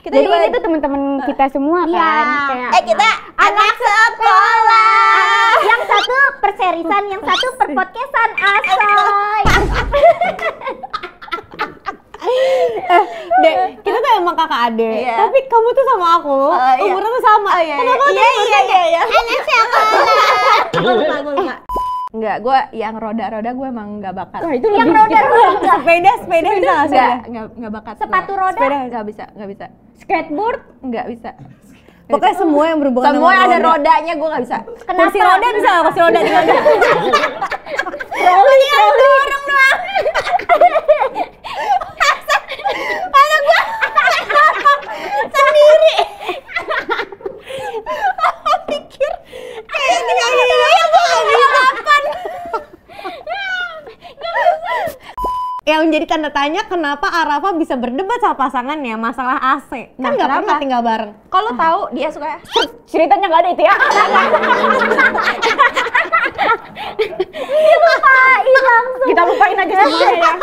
Jadi ini tuh teman-teman kita semua kan. Kayak kita anak sekolah. Yang satu perserisan, yang satu perpodcastan asoy. Dek, kita tuh emang kakak adik. Iya. Tapi kamu tuh sama aku, umurnya tuh sama. Kenapa tuh? Iya. Anak sekolah. Gue lupa. Enggak, gue yang roda-roda gue emang nggak bakat. Wah, itu Yang lebih roda-roda. Sepeda bisa nggak sih? Nggak bakat. Sepatu roda? Sepeda nggak bisa. skateboard. Nggak bisa. Pokoknya semua yang berhubungan Semua sama ada roda. rodanya gue nggak bisa. Kursi roda bisa nggak? Kursi roda juga ada. Rolling dorong doang. Mana gua sendiri. Pikir kayak gini ya gua kapan. Yang menjadi tanda tanya kenapa Arafa bisa berdebat sama pasangannya masalah AC. Kan nggak pernah tinggal bareng. Kalau tahu dia suka Ceritanya nggak ada itu ya. Lupain langsung. Kita lupain aja semua ya.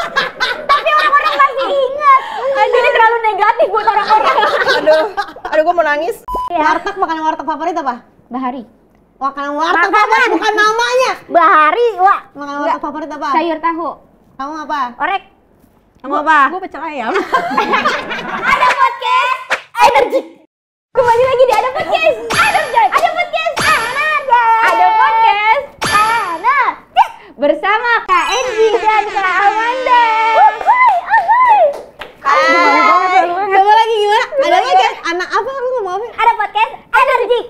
Tapi orang-orang masih ingat. Ini terlalu negatif buat orang-orang. aduh gue mau nangis. Warteg, makanan warteg favorit apa? Bahari. Makanan warteg favorit bukan namanya. Bahari, wah. Makanan warteg favorit apa? Sayur tahu. Kamu apa? Orek. Kamu apa? Gue pecel ayam. Ada podcast energi. Kembali lagi di Ada Podcast. Ada podcast Anada. Ada podcast Anada. bersama Kak Enji dan Kak Amanda. Coba lagi gimana? Ada lagi? Anak apa lu ngomong apa? Ada podcast energi.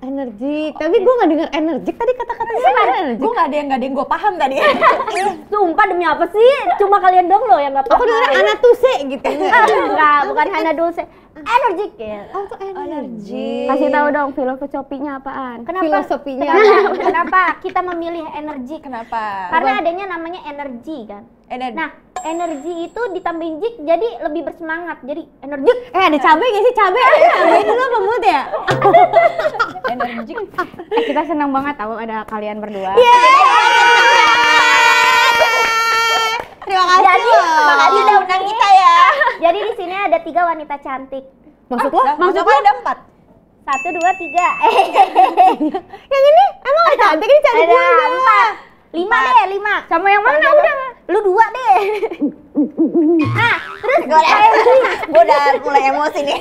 Energik. Tapi gue nggak dengar energik tadi kata-katanya. Energik. Gue nggak ada yang gue paham tadi. Sumpah demi apa sih? Cuma kalian dong loh yang nggak paham. Aku dengar anak tuse gitu. Enggak, bukan Hana Dulce. Energik ya. Oh, tuh Energi. Kasih tahu dong filosofinya apaan? Kenapa? Filosofinya Kenapa kita memilih energi? Kenapa? Karena adanya namanya energi kan. Nah, energi itu ditambahin jik jadi lebih bersemangat. Jadi energi. ada cabai nggak sih? Cabai dulu apa mood ya? energi. Kita senang banget tahu ada kalian berdua. Terima kasih Jadi, loh. makasih udah undang kita ya. Jadi di sini ada 3 wanita cantik. Maksud lo? Maksud lo ada 4. 1, 2, 3. Yang ini emang gak cantik? Ini cantik Ada juga. 5 deh, 5. Sama yang mana udah? Lu 2 deh. Nah, terus Gue udah mulai emosi nih.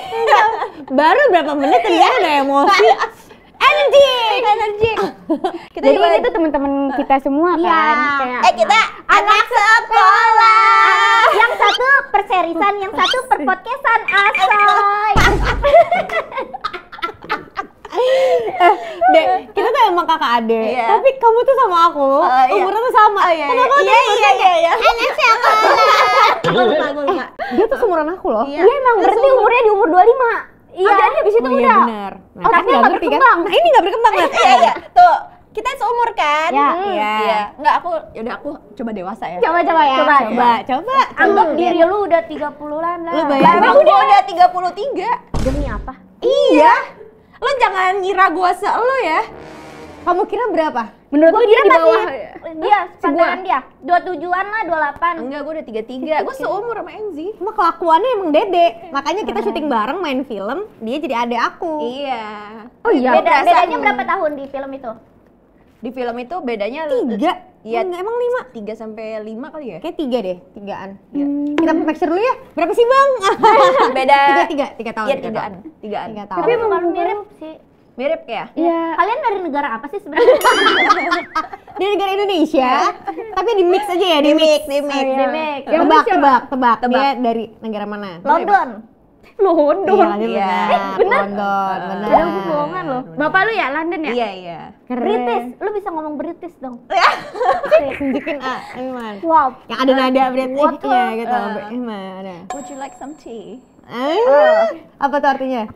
Baru berapa menit ternyata udah emosi. Energi. Jadi ini tuh teman-teman kita semua kan. Kayak Kita anak sekolah. yang satu perserisan, yang satu perpodcastan asoy. Dek, kita tuh emang kakak adik. Iya. Tapi kamu tuh sama aku, umurnya tuh sama. Kenapa tuh? Iya. Anak sekolah. Gue lupa. Dia tuh seumuran aku loh. dia emang berarti umurnya di umur 25. Iya. Jadi habis itu Oh, iya udah. benar. Nah, Otaknya kan nggak nggak ngerti kan? berkembang. Nah, ini nggak berkembang lihat. Iya. Tuh, kita seumur kan? Ya. Iya. Enggak, aku coba dewasa ya. Coba ya. Coba. Anggap diri lu udah 30-an lah. Lu bayangin. Emang gue udah 33. Demi apa? Iya. Lo jangan ngira gue se-lo ya. Kamu kira berapa? Menurut lu dia di bawah. Dia, pandangan dia 27-an lah, 28. Enggak, gue udah 33. Gue seumur sama Enzi. Cuma kelakuannya emang dede. Makanya kita syuting bareng main film, dia jadi adek aku. Iya. Oh iya. Bedanya berapa tahun di film itu? Di film itu bedanya 3? Iya. Enggak, emang 5? 3 sampai 5 kali ya? Kayak 3 deh, 3-an. Kita make sure dulu ya. Berapa sih, Bang? Beda. 3 tahun. Iya, 3 3-an. tahun. 3-an. 3 tahun. Tapi bukan mirip sih. Mirip kayak? Iya. Kalian dari negara apa sih sebenarnya? Dia negara Indonesia, tapi di mix aja ya, di mix. Di mix. Tebak. Dia dari negara mana? London. London. Iya, bener? London, bener. Ada bohongan loh. Bapak lu ya London ya? Iya. Keren. British. Lu bisa ngomong British dong. Tunjukin Iman. Wow. Yang ada nada Britishnya What? gitu. Mana? Would you like some tea? Apa tuh artinya?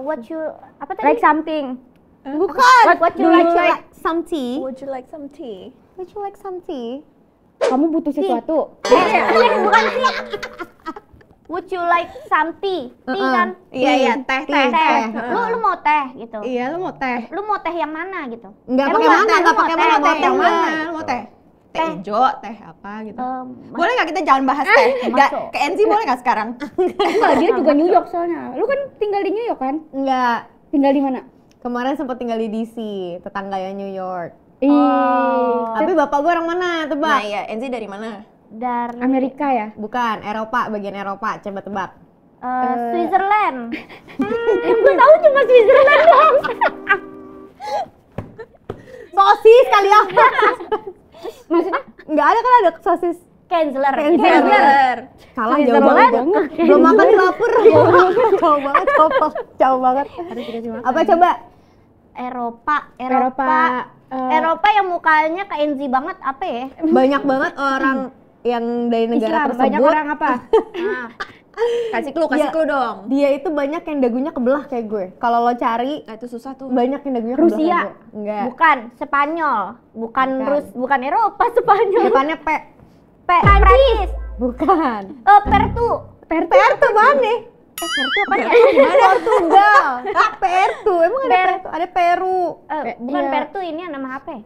What you apa tadi? Like something. Bukan. What you Do you like? like some tea? Would you like some tea? Would you like some tea? Kamu butuh sesuatu. Bukan sih. Would you like some tea? Tea kan? Iya, teh. Teh. Lu mau teh gitu. Iya, lu mau teh. Lu mau teh yang mana gitu? Enggak Lu pakai mau mana, teh, enggak lu mau pakai teh, mana, mau teh yang teh mana? Lu mau teh? teh hijau, teh apa gitu. Boleh nggak kita jangan bahas teh? Ke NC boleh nggak sekarang? Enggak, dia juga New York soalnya. Lu kan tinggal di New York kan? Enggak. Tinggal di mana? Kemarin sempat tinggal di DC, tetangganya New York. Tapi Tapi bapak gue orang mana? Tebak. Nah ya, NC dari mana? Dari Amerika ya? Bukan, Eropa, bagian Eropa. Coba tebak. Switzerland. Gue tahu cuma Switzerland doang. Sosis kali ya. Maksudnya? Enggak ada kan ada sosis. Canceler. Salah jauh banget. Belum makan di lapar. Jauh banget, jauh banget. Apa coba? Eropa yang mukanya ke NZ banget apa ya? Banyak banget orang yang dari negara tersebut. Banyak orang apa? Kasih clue dong. Dia itu banyak yang dagunya kebelah kayak gue. Kalau lo cari, Nah, itu susah tuh. banyak yang dagunya Rusia. kebelah kayak gue. Enggak. Bukan, Spanyol. Bukan Eropa, Spanyol. Depannya P. Prancis. Bukan. Pertu. Pertu mana? Pertu apa ya? Portugal. Pertu. Emang ada Pertu? Ada Peru. Bukan Iya. Pertu, ini nama apa ya?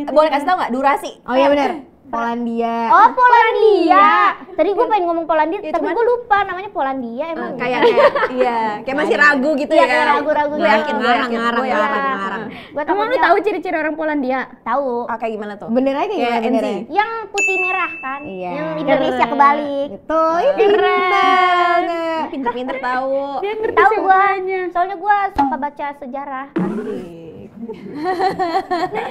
Boleh kasih tau nggak durasi? Oh iya benar. Polandia. Oh, Polandia. Tadi gue pengen ngomong Polandia, Ya, tapi cuman- gue lupa namanya Polandia emang. Kayak kayak masih ragu gitu Iya, ya. kayak ragu-ragu Gue gitu. yakin, gue yakin. Ngarang. Gue Emang lu tahu ciri-ciri orang Polandia? tahu. Kayak gimana tuh? Bener aja Kayak ya bener. NC. Yang putih merah kan? Iya. Yang Indonesia kebalik. Itu keren. Pinter-pinter tahu. Tahu gue. Soalnya gue suka baca sejarah.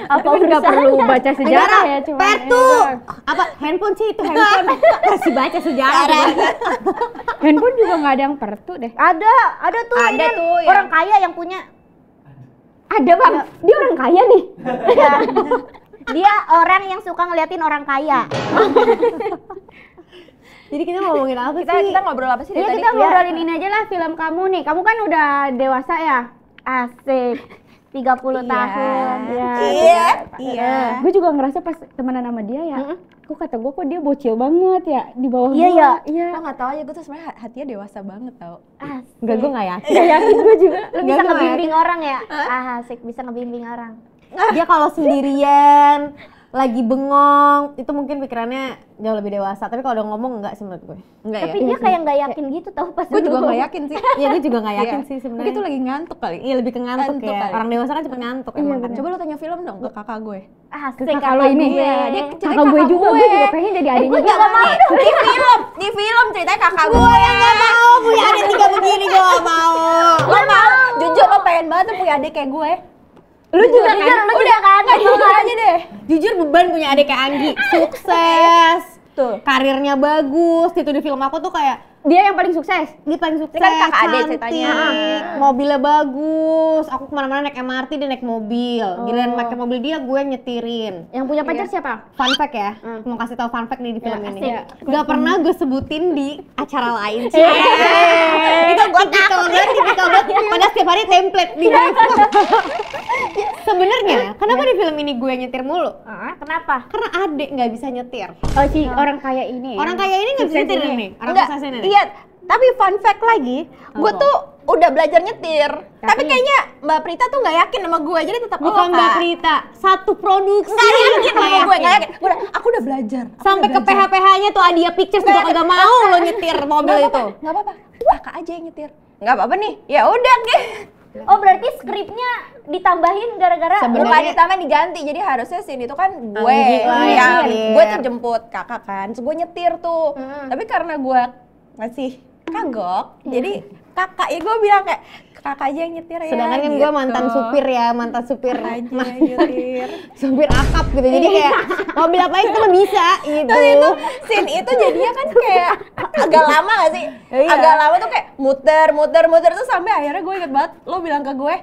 Apa nggak perlu baca sejarah ya? Cuma Pertu. Apa handphone sih itu handphone. Kasih baca sejarah. handphone juga nggak ada yang pertu deh. Ada tuh. Ada ini tuh orang kaya yang punya. Ada bang, dia orang kaya nih. Ya. Dia orang yang suka ngeliatin orang kaya. Jadi kita mau ngomongin apa Kita sih? ngobrol apa sih dari Iya tadi? kita ngobrolin ini aja lah film kamu nih. Kamu kan udah dewasa ya? Asik. 30 tahun. Iya. Gue juga ngerasa pas temenan sama dia ya. Kok kata gue kok dia bocil banget ya di bawah Iya, gua. iya. Iya. Lo nggak tahu aja, gue tuh sebenarnya hatinya dewasa banget tau. Asik. Enggak, gue gak yakin. Gak yakin gue juga. Lu bisa ngebimbing orang ya? Asik, bisa ngebimbing orang. Dia kalau sendirian, lagi bengong, itu mungkin pikirannya jauh lebih dewasa. Tapi kalau udah ngomong enggak sih menurut gue. Enggak Tapi dia kayak nggak yakin gitu tahu pas Gue juga ngomong. nggak yakin sih. Iya, gue juga gak yakin Iya. sih sebenarnya. Mungkin tuh lagi ngantuk kali. Iya, lebih ke ngantuk Ngantuk ya. kali. Orang dewasa kan cepet ngantuk emang kan. Coba lo tanya film dong ke kakak gue. Asik Kakak lo ini. gue. Dia Kakak gue juga, gue juga pengen jadi adiknya Gue dia. gak mau di film ceritanya kakak gue yang gak mau punya adik tiga begini, gue gak mau. Lo mau? Jujur lo pengen banget tuh punya adik kayak gue. Lu juga kan? Lu juga kan? Jujur aja deh. Jujur beban punya adik kayak Anggi. Sukses. Tuh. Karirnya bagus. Itu di film aku tuh kayak Dia yang paling sukses. dia paling sukses, Ini kan kakak adik cantik, ceritanya. mobilnya bagus. Aku kemana-mana naik MRT, dia naik mobil. Giliran pakai mobil dia, gue nyetirin. Yang punya pacar siapa? Fun fact ya, mau kasih tau fun fact nih di film ini. asik. Gak pernah gue sebutin di acara lain. Itu gue tipikal banget. Pada setiap hari template di brief. Sebenarnya, kenapa di film ini gue nyetir mulu? Kenapa? Karena adek nggak bisa nyetir. Oh si orang kaya ini. Orang kaya ini nggak bisa Sukses nyetir ini. nih. Orang Enggak, sukses ini. iya. Tapi fun fact lagi, gue tuh udah belajar nyetir. Tapi kayaknya Mbak Prita tuh nggak yakin sama gue, jadi tetap Bukan Mbak Prita, satu produksi. Nggak yakin sama gue, nggak yakin. Aku udah belajar. Sampai ke PH-PH-nya tuh Adia Pictures juga kagak mau lo nyetir mobil itu. Nggak apa-apa, kakak aja yang nyetir. Nggak apa-apa nih, ya udah deh. Oh berarti skripnya ditambahin gara-gara Bukan ditambah diganti, jadi harusnya scene itu kan gue Anggi lah yang yang nyetir. gue tuh jemput kakak kan, terus gue nyetir tuh. Tapi karena gue masih kagok, jadi kakak ya gue bilang kayak kakak aja yang nyetir ya. Sedangkan kan gue mantan supir ya, mantan supir aja yang nyetir. supir akap gitu. Jadi kayak mobil apa itu lo bisa gitu. Terus itu scene itu jadinya kan kayak agak lama gak sih? Agak lama tuh kayak muter tuh sampai akhirnya gue inget banget lo bilang ke gue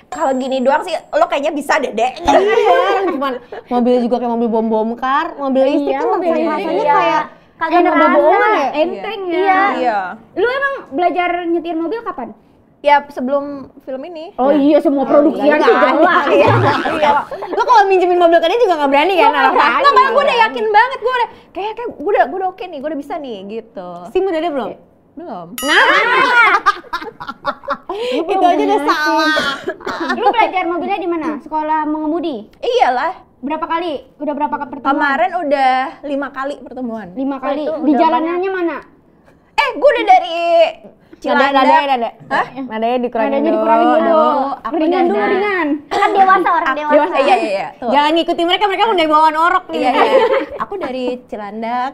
kalau gini doang sih lo kayaknya bisa dek. Iya, cuman mobilnya juga kayak mobil bom kar, mobil listrik kan mobil rasanya listrik. kayak kagak Enak ngerasa. banget ya, enteng ya. Iya. Lu emang belajar nyetir mobil kapan? Ya sebelum film ini. Oh iya, semua produksian iya, juga lah. iya. Lo kalau minjemin mobil ke dia juga nggak berani kan? Nggak, malah gue udah yakin banget, gue udah gue udah oke nih, gue udah bisa nih gitu. SIM udah ada belum? Belum. Itu aja udah salah. Lu belajar mobilnya di mana? Sekolah mengemudi? Iyalah. berapa kali? Udah berapa kali pertemuan? Kemarin udah 5 kali pertemuan. 5 kali. itu Di udah jalanannya mana? Gue udah dari Cilandak. Nadanya. Hah? Nadanya dikurangin Nadanya dikurangin dulu. Aku Ringan dulu, udah- ringan. Kan dewasa, orang dewasa. Iya. Tuh. Jangan ngikutin mereka udah bawaan orok nih. Iya. Aku dari Cilandak.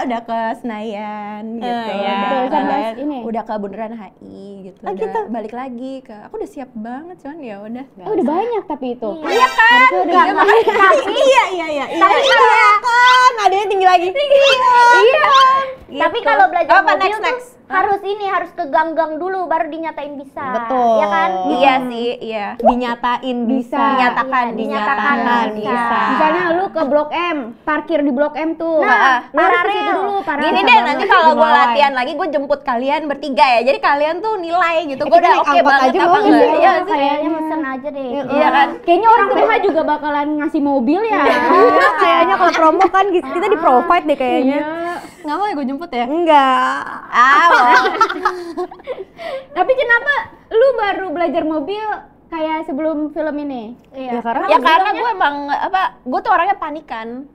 Udah ke Senayan gitu. Iya. Udah Udah sampai ini. udah ke Bundaran HI gitu. Oh, Udah gitu? balik lagi ke. Aku udah siap banget cuman ya udah. Oh, udah banyak tapi itu. Iya kan? Iya makanya. Iya. Kan nadanya tinggi lagi. Iya. Tapi kalau belajar Apa, mobil next? tuh harus ke gang-gang dulu baru dinyatain bisa. Betul. Ya kan? Iya sih, iya. Dinyatain bisa. Dinyatakan, Iya, dinyatakan bisa. Misalnya lu ke Blok M, parkir di Blok M tuh. Nah, lu harus ke paralel. situ dulu, paralel. Gini Bisa deh, banget. nanti kalau gue Dimulai. latihan lagi, gue jemput kalian bertiga ya. Jadi kalian tuh nilai gitu. Gue kita udah naik oke angkot banget aja apa mau enggak? nggak? Iya sih. Kayaknya mesen aja deh. Iya kan? Kayaknya orang PH juga bakalan ngasih mobil ya. Iya, kayaknya kalau promo kan kita di provide deh kayaknya. Nggak mau ya gue jemput ya? Enggak. Tapi kenapa lu baru belajar mobil kayak sebelum film ini? Ya karena Ya karena gue emang gue tuh orangnya panikan.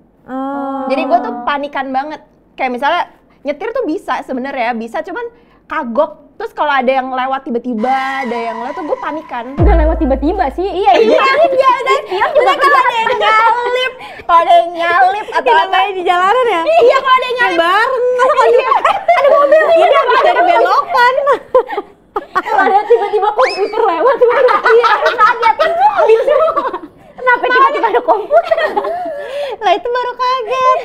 Jadi gue tuh panikan banget. Kayak misalnya nyetir tuh bisa sebenarnya bisa, cuman kagok. Terus kalau ada yang lewat tiba-tiba, ada yang lewat tuh gue panikan. Udah lewat tiba-tiba sih. Iya kan? Juga kalau ada yang nyalip, kalau ada yang nyalip atau apa di jalanan ya? Iya, kalau ada yang nyalip Bareng. Masa kalau ada mobil ini habis dari belokan. Ada tiba-tiba komputer lewat. Iya, kaget. Kenapa tiba-tiba ada komputer? Lah itu baru kaget.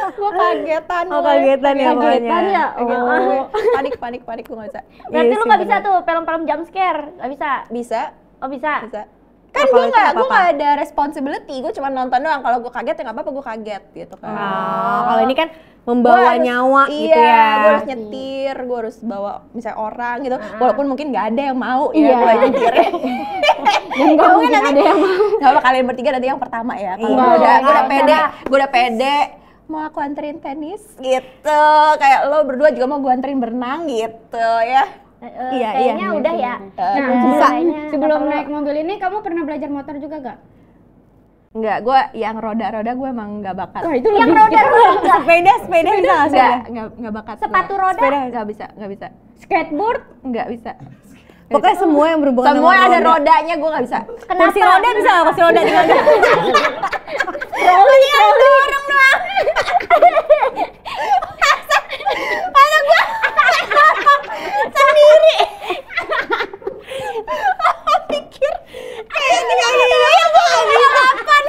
gue kagetan. Oh, kagetan ya pokoknya. Kagetan ya? Oh. Panik gue gak bisa. Berarti Iya lu sih, nggak bisa bener. tuh film-film jump scare, nggak bisa. Bisa, Oh bisa. bisa. Kan Kalau gue itu nggak nggak apa-apa. ada responsibility, gue cuma nonton doang. Kalau gue kaget ya nggak apa-apa, gue kaget gitu kan. Oh, kalau ini kan Gua membawa harus- nyawa iya, gitu ya. gue harus nyetir, gue harus bawa misalnya orang gitu. Walaupun mungkin nggak ada yang mau ya Iya. gue nyetir. Dan gak mungkin ada yang mau. Nggak apa kalian bertiga nanti yang pertama ya. Kalau Iya. gue udah Iya. pede, gue udah pede. Mau aku anterin tenis gitu, kayak lo berdua juga mau gue anterin berenang gitu ya. Iya, Kayaknya iya. udah ya. Nah, Bisa. sebelum naik mobil ini kamu pernah belajar motor juga gak? Enggak, gue yang roda-roda gue emang nggak bakat. Wah, itu Yang lebih roda-roda enggak. Sepeda bisa nggak sepeda? Nggak bakat. Sepatu roda? Sepeda nggak bisa. skateboard. Nggak bisa. Pokoknya semua yang berhubungan Semua sama ada roda. rodanya gue nggak bisa. Kenapa? Kursi roda bisa nggak? Kursi roda tinggal Rolling dorong doang. Masa gue sendiri. Pikir kayak tinggal gini ya gue nggak bisa kapan.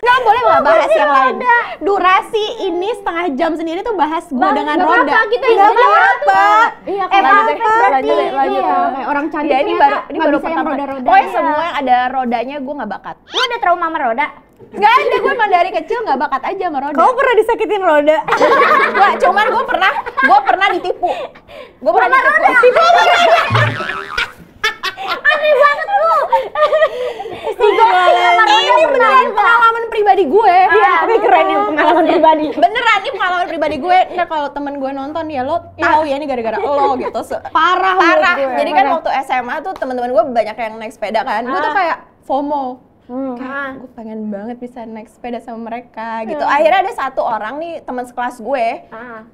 Nggak boleh nggak bahas yang lain. Durasi ini setengah jam sendiri tuh bahas gue dengan nggak roda. apa-apa, kita Nggak ini apa-apa. Iya, Lanjut kalau deh, berarti lanjut. iya, kayak orang cantik Ya, ini ternyata baru nggak bisa yang pertama. roda-roda. Pokoknya Iya. semua yang ada rodanya gue nggak bakat. Lu ada trauma sama roda? Nggak ada, gue emang dari kecil nggak bakat aja sama roda. Kamu pernah disakitin roda? Gua cuman gue pernah ditipu. Gue pernah ditipu. Aneh banget lu. Ini beneran pengalaman pribadi gue. Iya, tapi keren yang pengalaman pribadi. Beneran ini pengalaman pribadi gue. Ntar kalau temen gue nonton ya lo tahu ya ini gara-gara lo gitu. Parah Parah. menurut gue. Jadi kan waktu SMA tuh teman-teman gue banyak yang naik sepeda kan. Gue tuh kayak FOMO. Kayak gue pengen banget bisa naik sepeda sama mereka gitu. Akhirnya ada satu orang nih teman sekelas gue. Nah,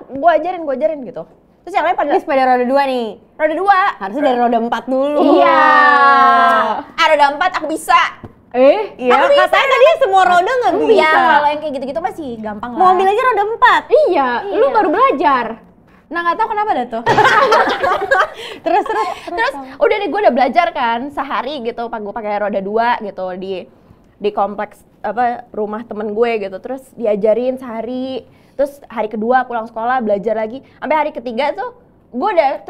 gue ajarin gitu. Terus yang lain pada Ini sepeda roda 2 nih. roda 2. Harusnya dari roda 4 dulu. Iya. Roda 4 aku bisa. Iya, katanya tadi semua roda nggak bisa. Iya, kalau yang kayak gitu-gitu masih gampang lah. Mobil aja roda 4. Iya, lu baru belajar. Nah, nggak tahu kenapa dah tuh. Terus Terus udah deh gue udah belajar kan sehari gitu, gue pakai roda 2 gitu di kompleks rumah temen gue gitu. Terus diajarin sehari. Terus hari kedua pulang sekolah belajar lagi. Sampai hari ketiga tuh gue nggak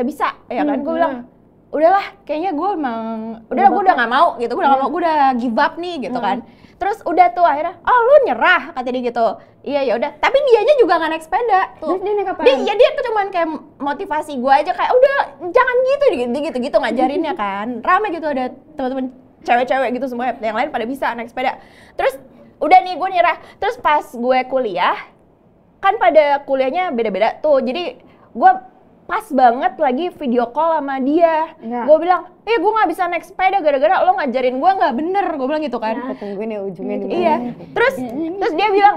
bisa ya kan. Gue bilang udahlah, kayaknya gue emang gue udah nggak mau gitu. Gue udah nggak mau, gue udah give up nih gitu kan. Terus udah tuh akhirnya, lu nyerah kata dia gitu. Iya ya udah. Tapi dianya juga nggak naik sepeda tuh. Terus dia naik apa? Dia tuh cuman kayak motivasi gue aja kayak udah jangan gitu ngajarinnya kan. Rame gitu ada teman-teman cewek-cewek gitu semua yang lain pada bisa naik sepeda. Terus udah nih gue nyerah. Terus pas gue kuliah kan pada kuliahnya beda-beda tuh. Jadi gue pas banget lagi video call sama dia. Iya. Gue bilang, gue nggak bisa naik sepeda gara-gara lo ngajarin gue nggak bener. Gue bilang gitu kan. Tungguin ya ujungnya di mana. Iya. Terus dia bilang,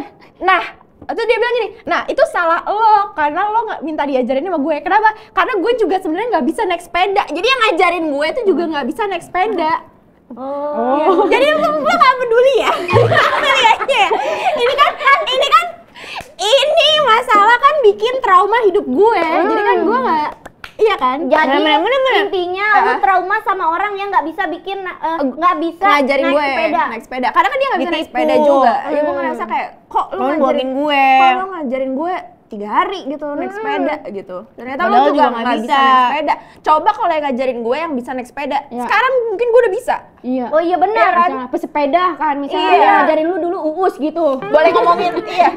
terus dia bilang gini, nah itu salah lo karena lo nggak minta diajarin sama gue. Kenapa? Karena gue juga sebenarnya nggak bisa naik sepeda. Jadi yang ngajarin gue itu juga nggak bisa naik sepeda. Oh. Jadi lo nggak peduli ya? Ini masalah kan bikin trauma hidup gue. Jadi kan gue nggak, iya kan? Jadi Bener. intinya lu trauma sama orang yang nggak bisa bikin nggak bisa Ngajarin naik gue sepeda. naik sepeda. Karena kan dia nggak bisa naik Ditipu. sepeda juga. Ya gue ngerasa kayak kok lo buangin gue. Kok lo ngajarin gue 3 hari gitu naik sepeda gitu. Ternyata Padahal lo juga nggak nggak bisa naik sepeda. Coba kalau yang ngajarin gue yang bisa naik sepeda. Ya. Sekarang mungkin gue udah bisa. Iya. Oh iya benar. Misalnya pesepeda kan, misalnya Iya. ngajarin lu dulu uus gitu. Boleh ngomongin, iya.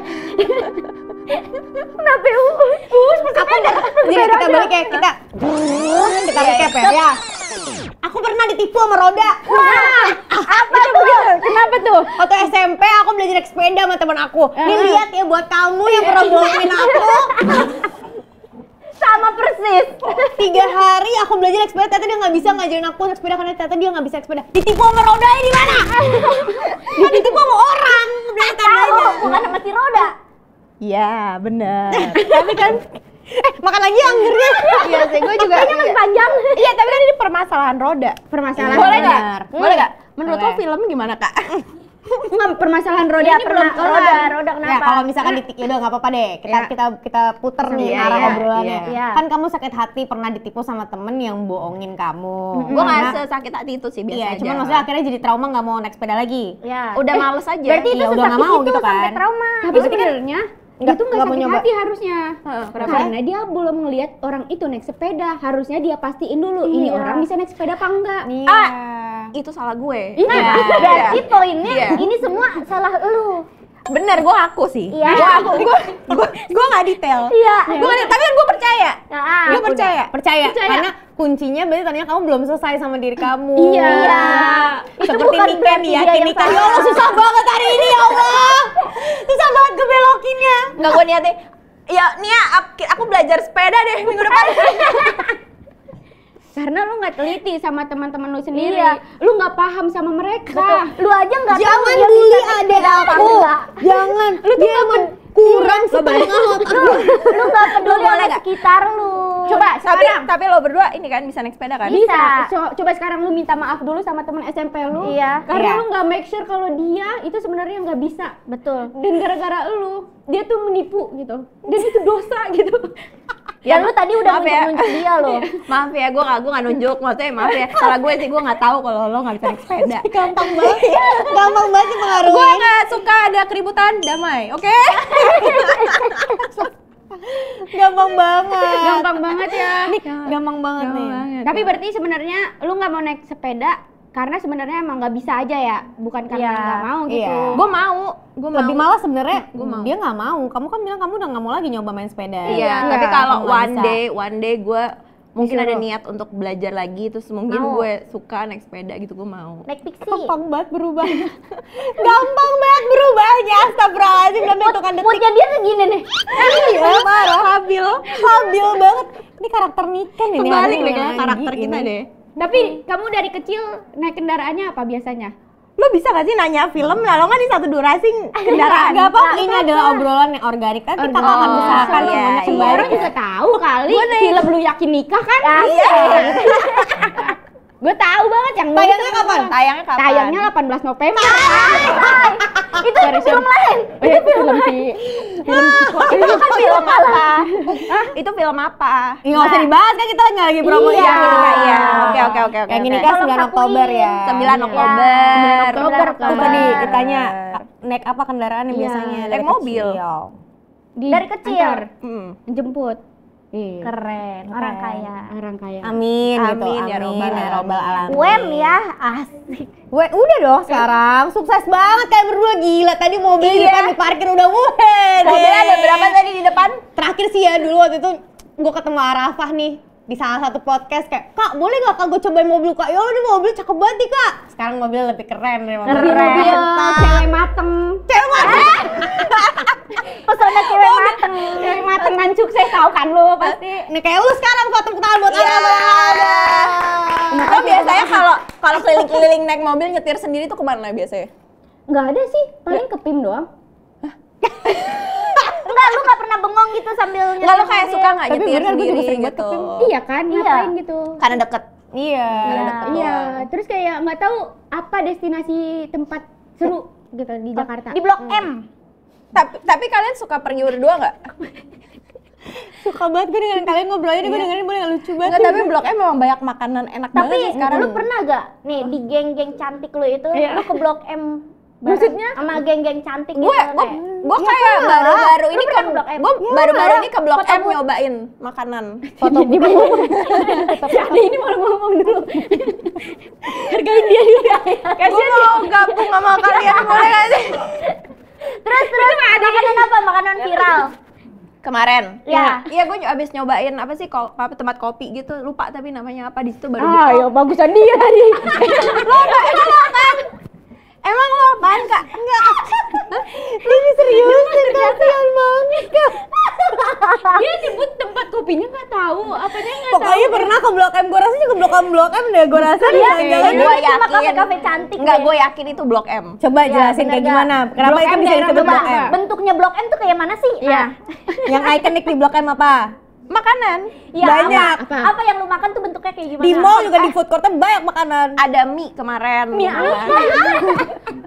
Kenapa uus pesepeda? Jadi kita balik kayak kita recap ya. Aku pernah ditipu sama Roda. Wah, apa tuh? Kenapa tuh? Waktu SMP aku belajar naik sepeda sama teman aku. Nih lihat ya buat kamu yang pernah bohongin aku. Sama persis. 3 hari aku belajar naik sepeda, ternyata dia nggak bisa ngajarin aku naik sepeda karena ternyata dia nggak bisa naik sepeda. Ditipu sama Roda di mana? Kan ditipu sama orang. Tahu, bukan sama si Roda. Iya, benar. Tapi kan makan lagi anggurnya. Iya sih, gue juga. Ini masih panjang. Iya, tapi kan ini permasalahan Roda. Permasalahan Boleh nggak? benar. Boleh nggak? Menurut lo Boleh. film gimana, Kak? Enggak, permasalahan Roda Dia ini pernah belum kelar. Roda Ya kenapa? kalau misalkan ya udah nggak apa-apa deh. Kita puter nih Iya, arah iya, obrolannya. iya. Kan kamu sakit hati pernah ditipu sama temen yang bohongin kamu. Gue nggak Karena- sesakit hati itu sih biasa Iya, aja. cuman maksudnya akhirnya jadi trauma nggak mau naik sepeda lagi. Ya. Udah males aja. Berarti itu Iya, udah nggak sesakit mau itu gitu sampai kan. trauma. Tapi sebenarnya Nggak- itu nggak nggak mau sakit nyoba. hati harusnya. Kenapa? Karena dia belum ngelihat orang itu naik sepeda. Harusnya dia pastiin dulu ini Iya. orang bisa naik sepeda apa enggak. Iya. Itu salah gue. Nah, Iya. berarti poinnya Iya. ini semua salah lu. Bener, gue ngaku sih. Iya. Gue nggak detail. Iya. Tapi kan gue percaya. Nah, Gue percaya. Percaya, karena kuncinya berarti ternyata kamu belum selesai sama diri kamu. Iya. Itu Seperti bukan Niken berarti ya, dia yang Niken. Ya salah. Allah susah banget hari ini ya Allah. Susah banget kebelokinnya. Nggak, gue niatnya. Ya, Nia, aku belajar sepeda deh minggu depan. Karena lu nggak teliti sama teman-teman lu sendiri. Iya. Lu nggak paham sama mereka. Lu aja nggak tahu Jangan dia bully bisa naik adek sepeda apa aku. enggak. Jangan. Dia emang kurang setengah otak. Lu nggak peduli boleh sama nggak? sekitar lu. Coba sekarang. Tapi lo berdua ini kan bisa naik sepeda kan? Bisa. Coba sekarang lu minta maaf dulu sama teman SMP lu. Iya. Karena Iya. lu nggak make sure kalau dia itu sebenarnya nggak bisa. Betul. Dan gara-gara lu, dia tuh menipu gitu. Dan itu dosa gitu. Ya lu tadi udah Maaf ya. nunjuk dia loh. Maaf ya, gue nggak nunjuk. Maksudnya maaf ya. Salah gue sih, gue nggak tahu kalau lo nggak bisa naik sepeda. Gampang banget. Gampang banget Gue dipengaruhin. nggak suka ada keributan, damai, oke? Gampang banget. Gampang banget ya. Gampang banget nih. Tapi berarti sebenarnya lu nggak mau naik sepeda karena sebenarnya emang nggak bisa aja ya, bukan karena Iya. nggak mau gitu. Iya. Gue mau. Lebih malah sebenarnya Gua mau. dia nggak mau. Kamu kan bilang kamu udah nggak mau lagi nyoba main sepeda. Iya, tapi Iya, kalau kamu nggak one day gue mungkin ada Disuruh. niat untuk belajar lagi, terus mungkin Mau. gue suka naik sepeda gitu, gue mau. Naik pixie. Gampang banget berubahnya. Gampang banget berubahnya. Astagfirullahaladzim, dalam hitungan detik. Moodnya dia segini nih. Iya, marah. Habil banget. Ini karakter Niken ini. Kebalik aduh, deh kayak lagi karakter kita ini. deh. Tapi kamu dari kecil naik kendaraannya apa biasanya? Lo bisa gak sih nanya film? Lah lo kan di satu durasi kendaraan. Gak apa-apa, ini adalah obrolan yang organik. Nanti kakak akan usahakan iya, semuanya iya. Semua orang kembali. juga tahu kali film lu yakin nikah kan? Iya. Gue tahu banget yang Tayangnya kapan? Tayangnya kapan? Tayangnya 18 November. Itu film lain. Itu film si Itu kan film apa? Itu film apa? Iya, nggak usah dibahas kan kita nggak lagi promo Iya, Iya. Oke. Yang ini oke. kan Tolong 9 Oktober ya. 9 Oktober. 9 Oktober Terus tadi ditanya naik apa kendaraannya Iya, biasanya? naik dari mobil. kecil. Dari kecil. antar, Hmm. jemput. Iya. Keren, orang kaya. Orang kaya. Amin, gitu. Amin, ya robbal ya robbal alamin. UM ya, asik. Udah dong sekarang, sukses banget kayak berdua, gila. Tadi mobil di Iya. depan diparkir udah Mobilnya ada berapa tadi di depan? Terakhir sih ya dulu waktu itu gue ketemu Arafah nih di salah satu podcast kayak, Kak boleh gak Kak gue cobain mobil Kak? Ya ini mobil cakep banget nih Kak. Sekarang mobil lebih keren dari mobil. Lebih mobil cewek mateng. Pesona cewek mateng. Cewek mateng kan sukses tahu kan lu pasti. Nih kayak lu sekarang tepuk tangan buat Iya. Arafah. Lo biasanya kalau keliling-keliling naik mobil nyetir sendiri tuh kemana biasanya? Nggak ada sih, paling ke PIM doang. Enggak, lu nggak pernah bengong gitu sambil nyetir. Enggak, lo kayak suka nggak Tapi nyetir bener, gua juga sendiri sering banget gitu? ke PIM. Iya kan, ngapain gitu. Karena deket. Iya. Iya, terus kayak nggak tahu apa destinasi tempat seru gitu di Jakarta. Di Blok M. Tapi kalian suka pergi berdua nggak? Suka banget gue dengerin kalian ngobrol aja, gue dengerin boleh lucu banget. Enggak, tapi Blok M memang banyak makanan enak banget Tapi sih sekarang. lu pernah gak nih di geng-geng cantik lu itu lu ke Blok M Maksudnya? sama geng-geng cantik gue gitu gue kayak baru-baru ini pernah ke Blok M? gue baru-baru ini ke Blok M nyobain makanan. Foto di ada ini malah ngomong dulu. Hargain dia dulu ya. Gue mau gabung sama kalian, boleh gak sih? Terus makanan apa? Makanan viral. Kemarin, Ya. iya gue abis nyobain apa sih tempat kopi gitu, lupa tapi namanya apa, di situ baru Ah, ya bagusan dia tadi. Emang lo apaan kak? Enggak. Ini seriusin, kasihan banget Kak. Dia nyebut tempat kopinya nggak tahu, apanya nggak tahu. Pokoknya pernah ke Blok M, gue rasa juga Blok M deh, gue rasa di jalan-jalan. Gue Cuma yakin. kafe-kafe cantik Enggak, deh. gue yakin itu Blok M. Coba jelasin kayak gimana, kenapa Blok itu M bisa daerah disebut Blok mana? M? Bentuknya Blok M tuh kayak mana sih? Iya. Yang ikonik di Blok M apa? Makanan. Ya, Banyak. Apa yang lu makan tuh bentuknya kayak gimana? Di mall juga di food courtnya banyak makanan. Ada mie kemarin. Mie apa?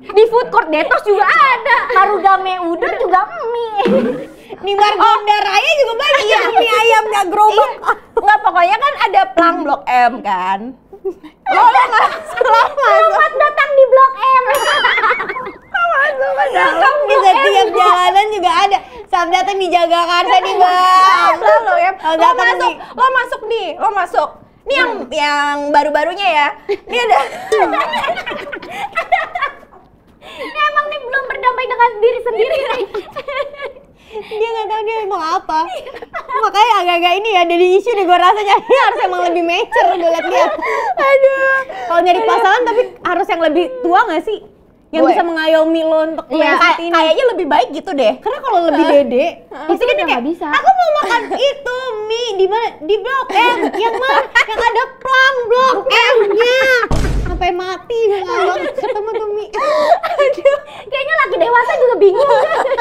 Di food court Detos juga ada. Marugame udon juga mie. Di Margonda Raya juga banyak mie ayam gak gerobak. Enggak, pokoknya kan ada plang Blok M kan. Lo nggak Selamat datang di Blok M. Di setiap jalanan juga ada. Saat datang di Jagakarsa nih bang. Selalu ya. Kalau Lo datang masuk, di- lo masuk. Ini yang baru-barunya ya. Ini ada. Emang nih belum berdamai dengan diri sendiri nih. Dia nggak tahu dia mau apa. Makanya agak-agak ini ya dari isu nih gue rasanya dia harus emang lebih mature gue liat dia. Aduh. Kalau nyari pasangan tapi harus yang lebih tua nggak sih? Yang Gue. bisa mengayomi lo untuk saat ini. Kayaknya lebih baik gitu deh. Karena kalau lebih dede, Itu kan nggak bisa. aku mau makan itu mie di mana? Di Blok M. Yang mana? Yang ada plang Blok M-nya. Sampai mati gue nggak banget ketemu tuh mie. Kayaknya laki dewasa juga bingung.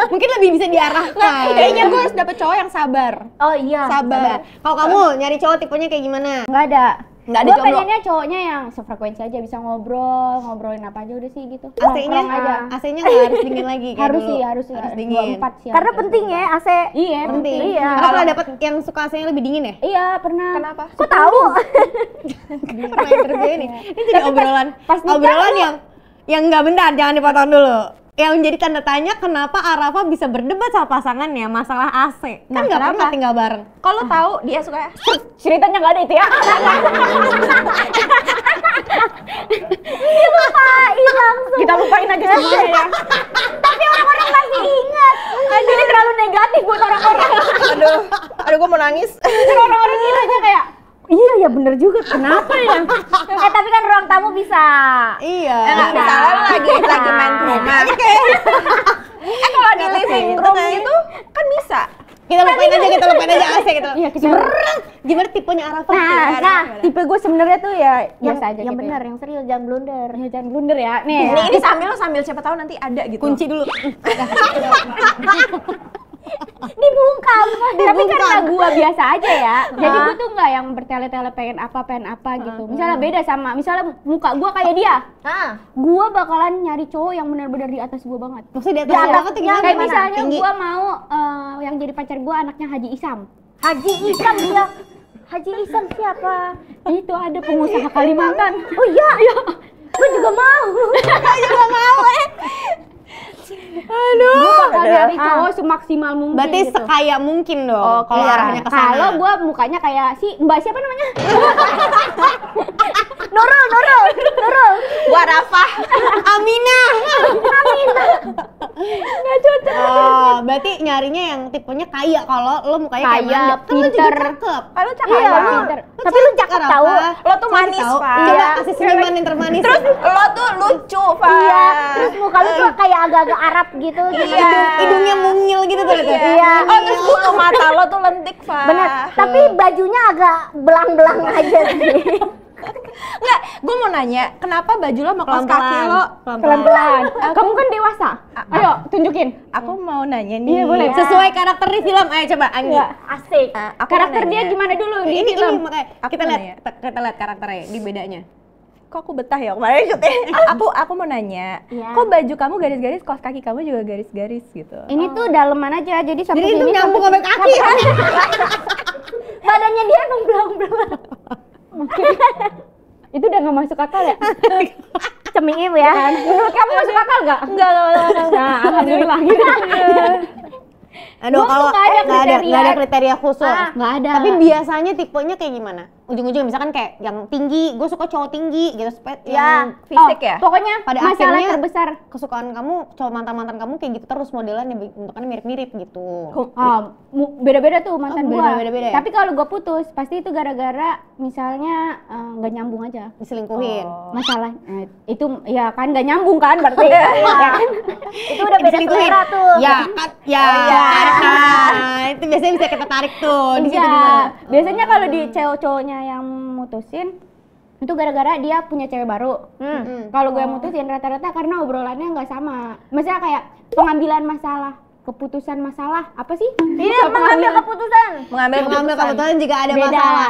Mungkin lebih bisa diarahkan. Kayaknya gue harus dapet cowok yang sabar. Oh iya. Sabar. Kalau kamu nyari cowok tipenya kayak gimana? Nggak ada. Nggak ada Gue jomblo. pengennya cowoknya yang sefrekuensi aja, bisa ngobrolin apa aja udah sih gitu. AC-nya Nongkrong aja. AC-nya nggak harus dingin lagi kayak Harus dulu. sih, harus dingin. 24 sih. Karena harus. penting ya AC. Iya, Penting. Iya. Karena pernah dapet yang suka AC-nya lebih dingin ya? Iya, pernah. Kenapa? Kok tahu? Pernah interview ini. Ini jadi obrolan pas nikah obrolan lu- yang nggak bentar, jangan dipotong dulu. Yang menjadi tanda tanya kenapa Arafah bisa berdebat sama pasangannya masalah AC. Kan nggak pernah tinggal bareng. Kalau tahu dia suka Ceritanya nggak ada itu ya. Lupain langsung. Kita lupain aja semuanya ya. Tapi orang-orang masih ingat. Ini terlalu negatif buat orang-orang. aduh gue mau nangis. Orang-orang kiranya kayak, iya ya bener juga, kenapa ya? Tapi kan ruang tamu bisa. Iya. Misalnya lo lagi main ke rumah. Kalau di living room gitu kan bisa. Kita lupain aja AC gitu. Iya, Gimana tipenya Arafah? Nah, tipe gue sebenarnya tuh ya biasa aja yang gitu benar, ya. yang serius, jangan blunder. Ya, jangan blunder ya. Nih, Nih ini sambil siapa tahu nanti ada gitu. Kunci dulu. Dibungkam. tapi karena gue biasa aja ya, jadi gue tuh nggak yang bertele-tele pengen apa gitu. Misalnya beda sama, misalnya muka gue kayak dia, Nah, gue bakalan nyari cowok yang benar-benar di atas gue banget. Maksudnya di Ya, atas Arafah tuh gimana? Kayak misalnya Tinggi. gue mau yang jadi pacar gue anaknya Haji Isam. Haji Isam dia. Haji Isam siapa? Itu ada pengusaha Kalimantan. Oh iya. Gue juga mau. Aduh. Gue bakal nyari cowok semaksimal mungkin. Berarti gitu. sekaya mungkin dong. Kalau Iya. arahnya ke sana. Kalau gue mukanya kayak si Mbak siapa namanya? Nurul. Warafah. Aminah. Nggak cocok. Oh, berarti nyarinya yang tipenya kaya. Kalau lo mukanya kayak Kaya, mandek, kan lo juga pinter. cakep. Kalau cakep. Iya, Apa? pinter. Tapi lu cakep tahu. Lo tuh manis, Pak. Coba kasih senyuman yang termanis. Terus lo tuh lucu, Pak. Iya, terus muka lu tuh kayak agak-agak Arab gitu. Iya. hidungnya mungil gitu tuh. Iya. Oh, terus bulu mata lo tuh lentik, Pak. Bener, tapi bajunya agak belang-belang aja sih. Enggak, gue mau nanya, kenapa baju lo sama kaos kaki lo? Pelan-pelan. Kamu kan dewasa. Ayo, tunjukin. Aku mau nanya nih. Iya, boleh. Sesuai karakter di film. Ayo coba Anggi. Iya. Asik. Aku Karakter mau dia nanya. gimana dulu di Ini film? makanya Aku kita nanya. lihat karakternya di bedanya. Kok aku betah ya kemarin syuting? Aku mau nanya, Iya. kok baju kamu garis-garis, kaos kaki kamu juga garis-garis gitu? Ini tuh daleman aja, jadi sampai Jadi itu sini nyambung sampai sampai kaki kan? Badannya dia emang belang-belang. itu udah nggak masuk akal ya? Cemil ya. Menurut kamu masuk akal nggak? Enggak. Nah, alhamdulillah gitu. Aduh, Gua tuh kalau nggak ada nggak ada kriteria khusus. Nggak ada. Tapi biasanya tipenya kayak gimana? Ujung-ujungnya misalkan kayak yang tinggi, gue suka cowok tinggi gitu. Ya, Fisik ya? Pokoknya Pada masalah akhirnya terbesar. kesukaan kamu, cowok mantan-mantan kamu kayak gitu terus modelan yang bentukannya mirip-mirip gitu. Beda-beda tuh mantan gua. beda-beda ya? Tapi kalau gua putus, pasti itu gara-gara misalnya nggak nyambung aja. Diselingkuhin. Masalah itu ya kan nggak nyambung kan berarti. Ya kan? Itu udah beda Diselingkuhin. selera tuh. Ya kan, ya. Nah, itu biasanya bisa kita tarik tuh. Di situ Iya. gimana? Biasanya kalau di cowok-cowoknya yang mutusin itu gara-gara dia punya cewek baru. Kalau gue yang mutusin rata-rata karena obrolannya nggak sama. Maksudnya kayak pengambilan masalah, keputusan masalah apa sih? Ini mengambil keputusan. Mengambil Mengambil keputusan jika ada Beda. masalah.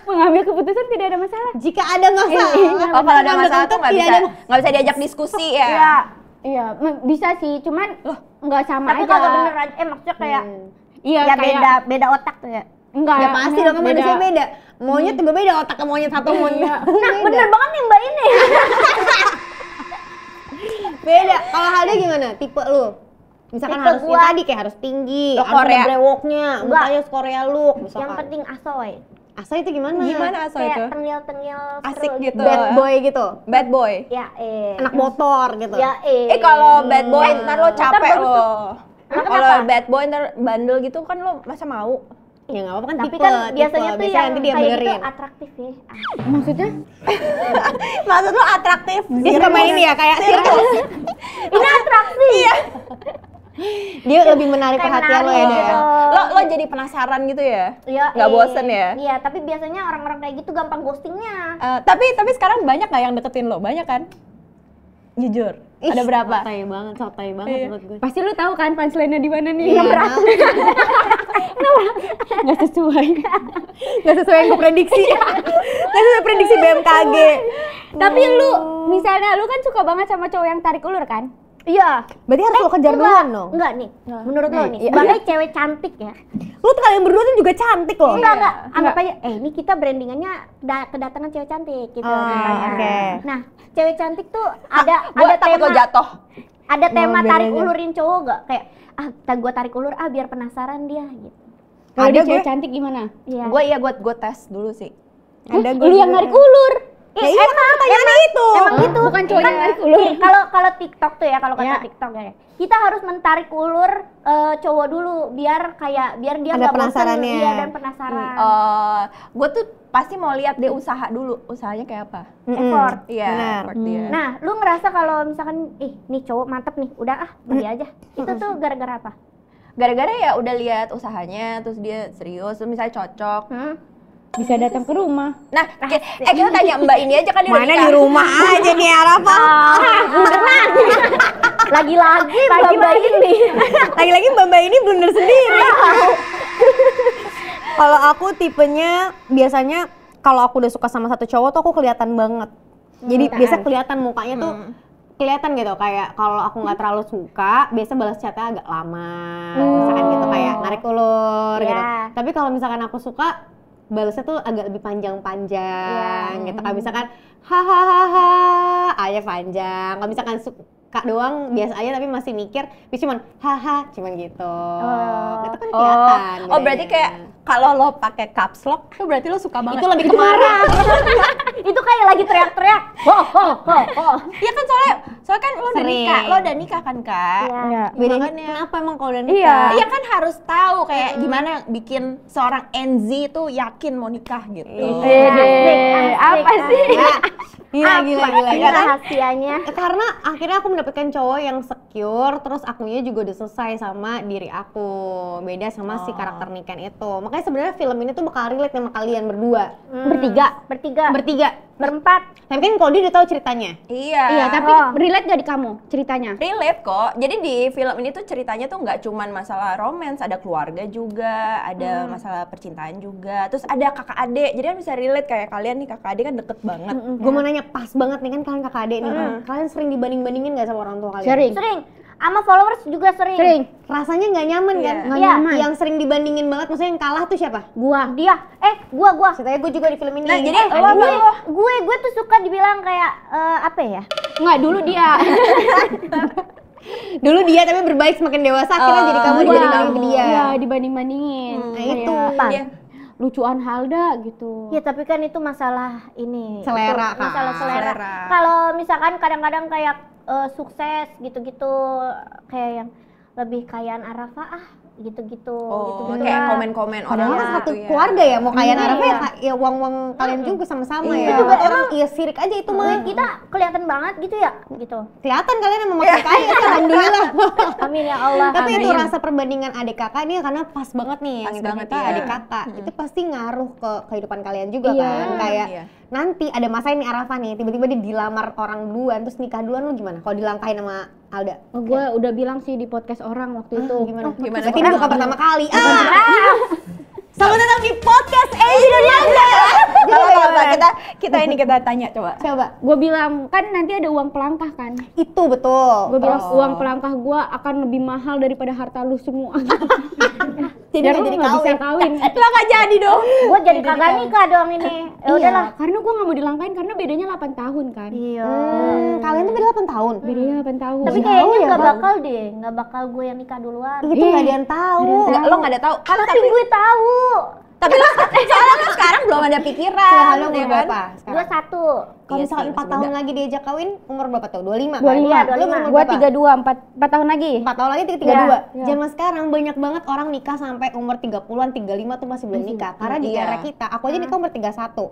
Mengambil keputusan tidak ada masalah. Jika ada masalah. Oh, kalau ada masalah tuh nggak Tidak bisa diajak diskusi ya? Iya. Iya, bisa sih, cuman nggak sama Tapi aja. kalau bener aja, maksudnya kayak Iya, ya kayak beda otak tuh ya. enggak. Ya pasti dong, kan manusia beda. Monyet juga beda, otaknya monyet satu monyet. Nah, bener banget nih Mbak ini. Beda. Kalau Halda gimana? Tipe lu? Misalkan Tipe harus gua- yang tadi kayak harus tinggi, Lo harus Korea. ada brewoknya, Enggak. mukanya Korea look misalkan. Yang penting asoy. Asa itu gimana? Gimana aso itu? Kayak tengil-tengil Asik seru gitu. Bad boy gitu. Bad boy. Ya Anak motor gitu. Ya Kalau bad boy ntar lo capek bagus lo. Emang Kalau kenapa? bad boy ntar bandel gitu kan lo masa mau? Ya nggak apa-apa kan Tapi tipe. kan biasanya tuh Biasanya yang nanti dia kayak gitu benerin. atraktif ya. Maksudnya? Maksud lo atraktif? Dia suka main ini ya kayak sirkus. Ini atraksi. Iya. Dia lebih menarik Kayak perhatian lo ya, menarik Dea. gitu. Lo jadi penasaran gitu ya? Iya. Nggak bosen ya? Iya, tapi biasanya orang-orang kayak gitu gampang ghostingnya. Tapi sekarang banyak nggak yang deketin lo? Banyak kan? Jujur. Ada berapa? Sotoy banget Iya. menurut gue. Pasti lu tahu kan punchline-nya di mana nih? Iya, Nggak sesuai. nggak sesuai yang gue prediksi. Nggak sesuai prediksi BMKG. Tapi lu, misalnya lu kan suka banget sama cowok yang tarik ulur kan? Iya. Berarti harus lo kejar duluan dong. Enggak nih. Menurut lo nih, iya. sebagai cewek cantik ya. Lu tuh kalian berdua tuh juga cantik loh. Enggak. Anggap aja, ini kita brandingannya kedatangan cewek cantik gitu. Oh, ceritanya. oke. Nah, cewek cantik tuh ada Gua takut tema lo jatuh. ada tema biarin tarik aja. ulurin cowok gak? Kayak gua tarik ulur biar penasaran dia gitu. Kalau Ada dia cewek gue. cantik gimana? Iya. Gue tes dulu sih. Ada Lu yang narik ulur. Ya iya kan pertanyaannya itu. Emang gitu. Bukan cowok yang narik ulur. Nih, kalau TikTok tuh ya, kalau kata Ya. TikTok ya. Kita harus mentarik ulur cowok dulu biar dia Ada nggak bosan, penasarannya. iya, dan penasaran. Gue tuh pasti mau lihat dia usaha dulu. Usahanya kayak apa? Effort. Iya, Benar. effort dia. Nah, lu ngerasa kalau misalkan nih cowok mantep nih, udah pergi aja. Itu tuh gara-gara apa? Gara-gara ya udah lihat usahanya, terus dia serius, terus misalnya cocok. Bisa datang ke rumah. Nah, kita tanya Mbak ini aja kan dia udah Mana nikah. di rumah aja nih Arafa. Lagi-lagi Mbak ini. Lagi-lagi Mbak ini blunder sendiri. Kalau aku tipenya biasanya kalau aku udah suka sama satu cowok tuh aku kelihatan banget. Jadi biasa kelihatan mukanya tuh kelihatan gitu, kayak kalau aku nggak terlalu suka, biasa balas chatnya agak lama, misalkan gitu kayak narik ulur gitu. Ya. Tapi kalau misalkan aku suka, balasnya tuh agak lebih panjang-panjang gitu. Kayak misalkan hahaha aja panjang. Kalau misalkan suka doang biasa aja tapi masih mikir, tapi cuman haha cuman gitu. Itu kan kelihatan. Oh berarti bedanya. kayak kalau lo pakai caps lock tuh berarti lo suka banget. Itu lebih ke marah. Itu kayak lagi teriak-teriak. Iya kan soalnya kan lo udah nikah, lo udah nikah kan Kak? Iya. Bedanya Makanya. kenapa emang kalau udah nikah? Iya kan harus tahu kayak gimana bikin seorang NZ itu yakin mau nikah gitu. Apa sih? Gila. Ini rahasianya. Karena akhirnya aku mendapatkan cowok yang secure, terus akunya juga udah selesai sama diri aku. Beda sama si karakter Niken itu. Makanya sebenarnya film ini tuh bakal relate sama kalian berdua. Bertiga. Berempat. Tapi kan kalau dia udah tahu ceritanya. Iya, tapi relate gak di kamu ceritanya? Relate kok. Jadi di film ini tuh ceritanya tuh nggak cuman masalah romance, ada keluarga juga, ada masalah percintaan juga. Terus ada kakak adik. Jadi kan bisa relate kayak kalian nih kakak adik kan deket banget. Gue mau nanya pas banget nih kan kalian kakak adik nih. Kalian sering dibanding-bandingin gak sama orang tua kalian? Sering. Sama followers juga sering. Rasanya nggak nyaman kan? Nggak nyaman. Yang sering dibandingin banget, maksudnya yang kalah tuh siapa? Dia. Gua. Ceritanya gue juga di film ini. Nah, jadi Gue tuh suka dibilang kayak apa ya? Enggak, dulu dia. Dulu dia tapi berbaik semakin dewasa akhirnya jadi kamu dibanding dia. Iya, dibanding-bandingin. Nah itu. Lucuan Halda gitu. Ya tapi kan itu masalah ini. Selera, itu masalah Kak. selera. Kalau misalkan kadang-kadang kayak sukses gitu-gitu kayak yang lebih kayaan Arafah gitu-gitu. Kayak komen-komen orang Padahal satu gitu ya. keluarga ya, mau kaya Arafah ya uang-uang kalian juga sama-sama ya. Itu juga orang iya sirik aja itu mah. kita kelihatan banget gitu ya gitu. Kelihatan kalian emang makin kaya sih, alhamdulillah. Amin ya Allah. Tapi itu rasa perbandingan adik kakak ini karena pas banget nih yang Pas banget, kita iya. adik kakak. Itu pasti ngaruh ke kehidupan kalian juga kan. Kayak nanti ada masa ini Arafah nih, tiba-tiba dia dilamar orang duluan terus nikah duluan, lu gimana? Kalau dilangkahin sama Alda? Gue udah bilang sih di podcast orang waktu itu. Gimana? Gimana? Berarti ini bukan pertama kali. Selamat datang di podcast Indonesia. Kita tanya coba. Coba. Gue bilang, kan nanti ada uang pelangkah kan? Itu betul. Gue bilang uang pelangkah gue akan lebih mahal daripada harta lu semua. Jadi Biar nggak lu jadi nggak bisa kawin. Lah nggak jadi dong. Gue jadi kagak nikah dong ini. Ya udahlah. Karena gue nggak mau dilangkain karena bedanya 8 tahun kan. Iya. Kalian tuh beda 8 tahun. Bedanya 8 tahun. Tapi kayaknya nggak bakal deh, nggak bakal gue yang nikah duluan. Itu nggak ada yang tahu. Lo nggak ada tahu. Kan Tapi gue tahu. tapi lo soalnya lo sekarang belum ada pikiran. Sekarang umur ya kan? berapa? Gue 1. Kalau Iya misalkan sih, 4 tahun lagi diajak kawin, umur berapa tuh? 25 kan? 25. Lu umur Gue berapa? 32, 4 tahun lagi. 4 tahun lagi 32. Iya. Zaman sekarang banyak banget orang nikah sampai umur 30-an, 35 tuh masih belum nikah. Karena di era kita, aku aja nikah umur 31.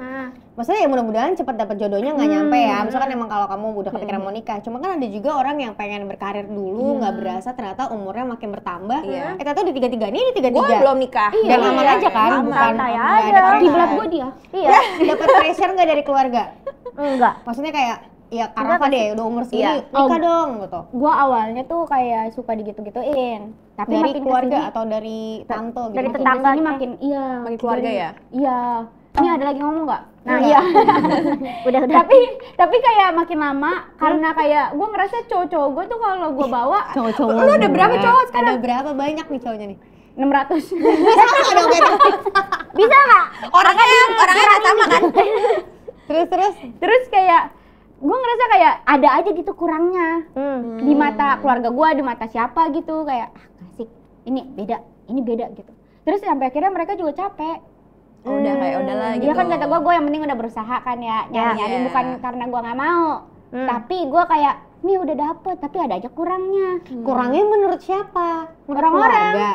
Maksudnya ya mudah-mudahan cepet dapet jodohnya nggak nyampe ya. Misalkan emang kalau kamu udah kepikiran mau nikah. Cuma kan ada juga orang yang pengen berkarir dulu, nggak berasa ternyata umurnya makin bertambah. Ternyata di 33 ini di 33. Gue belum nikah. Dan aman aja kan? Aman. Bukan Santai nggak aja. ada Di pressure. belakang gue dia. Iya. Dapat pressure nggak dari keluarga? Enggak. Maksudnya kayak ya Arafah deh udah umur segini nikah dong gitu. Gue awalnya tuh kayak suka digitu-gituin. Tapi Dari makin keluarga kesini, atau dari tante gitu. Dari makin tetangga kesini nih. makin Makin keluarga ya? Iya. Ini ada lagi ngomong nggak? Nah Enggak. iya. Udah. tapi kayak makin lama karena kayak gue ngerasa cowok-cowok gue tuh kalau gue bawa Cowok-cowok. Lu ada berapa cowok sekarang? Ada berapa banyak nih cowoknya nih? 600. Sama dong gitu. Bisa nggak? Orangnya nggak sama kan? Terus kayak gue ngerasa kayak ada aja gitu kurangnya di mata keluarga gue, di mata siapa gitu kayak asik ini beda gitu. Terus sampai akhirnya mereka juga capek. Udah kayak udahlah gitu. Dia kan kata gue yang penting udah berusaha kan ya nyari Iya. bukan karena gue nggak mau. Tapi gue kayak nih udah dapet tapi ada aja kurangnya. Kurangnya menurut siapa? Menurut Orang-orang. keluarga.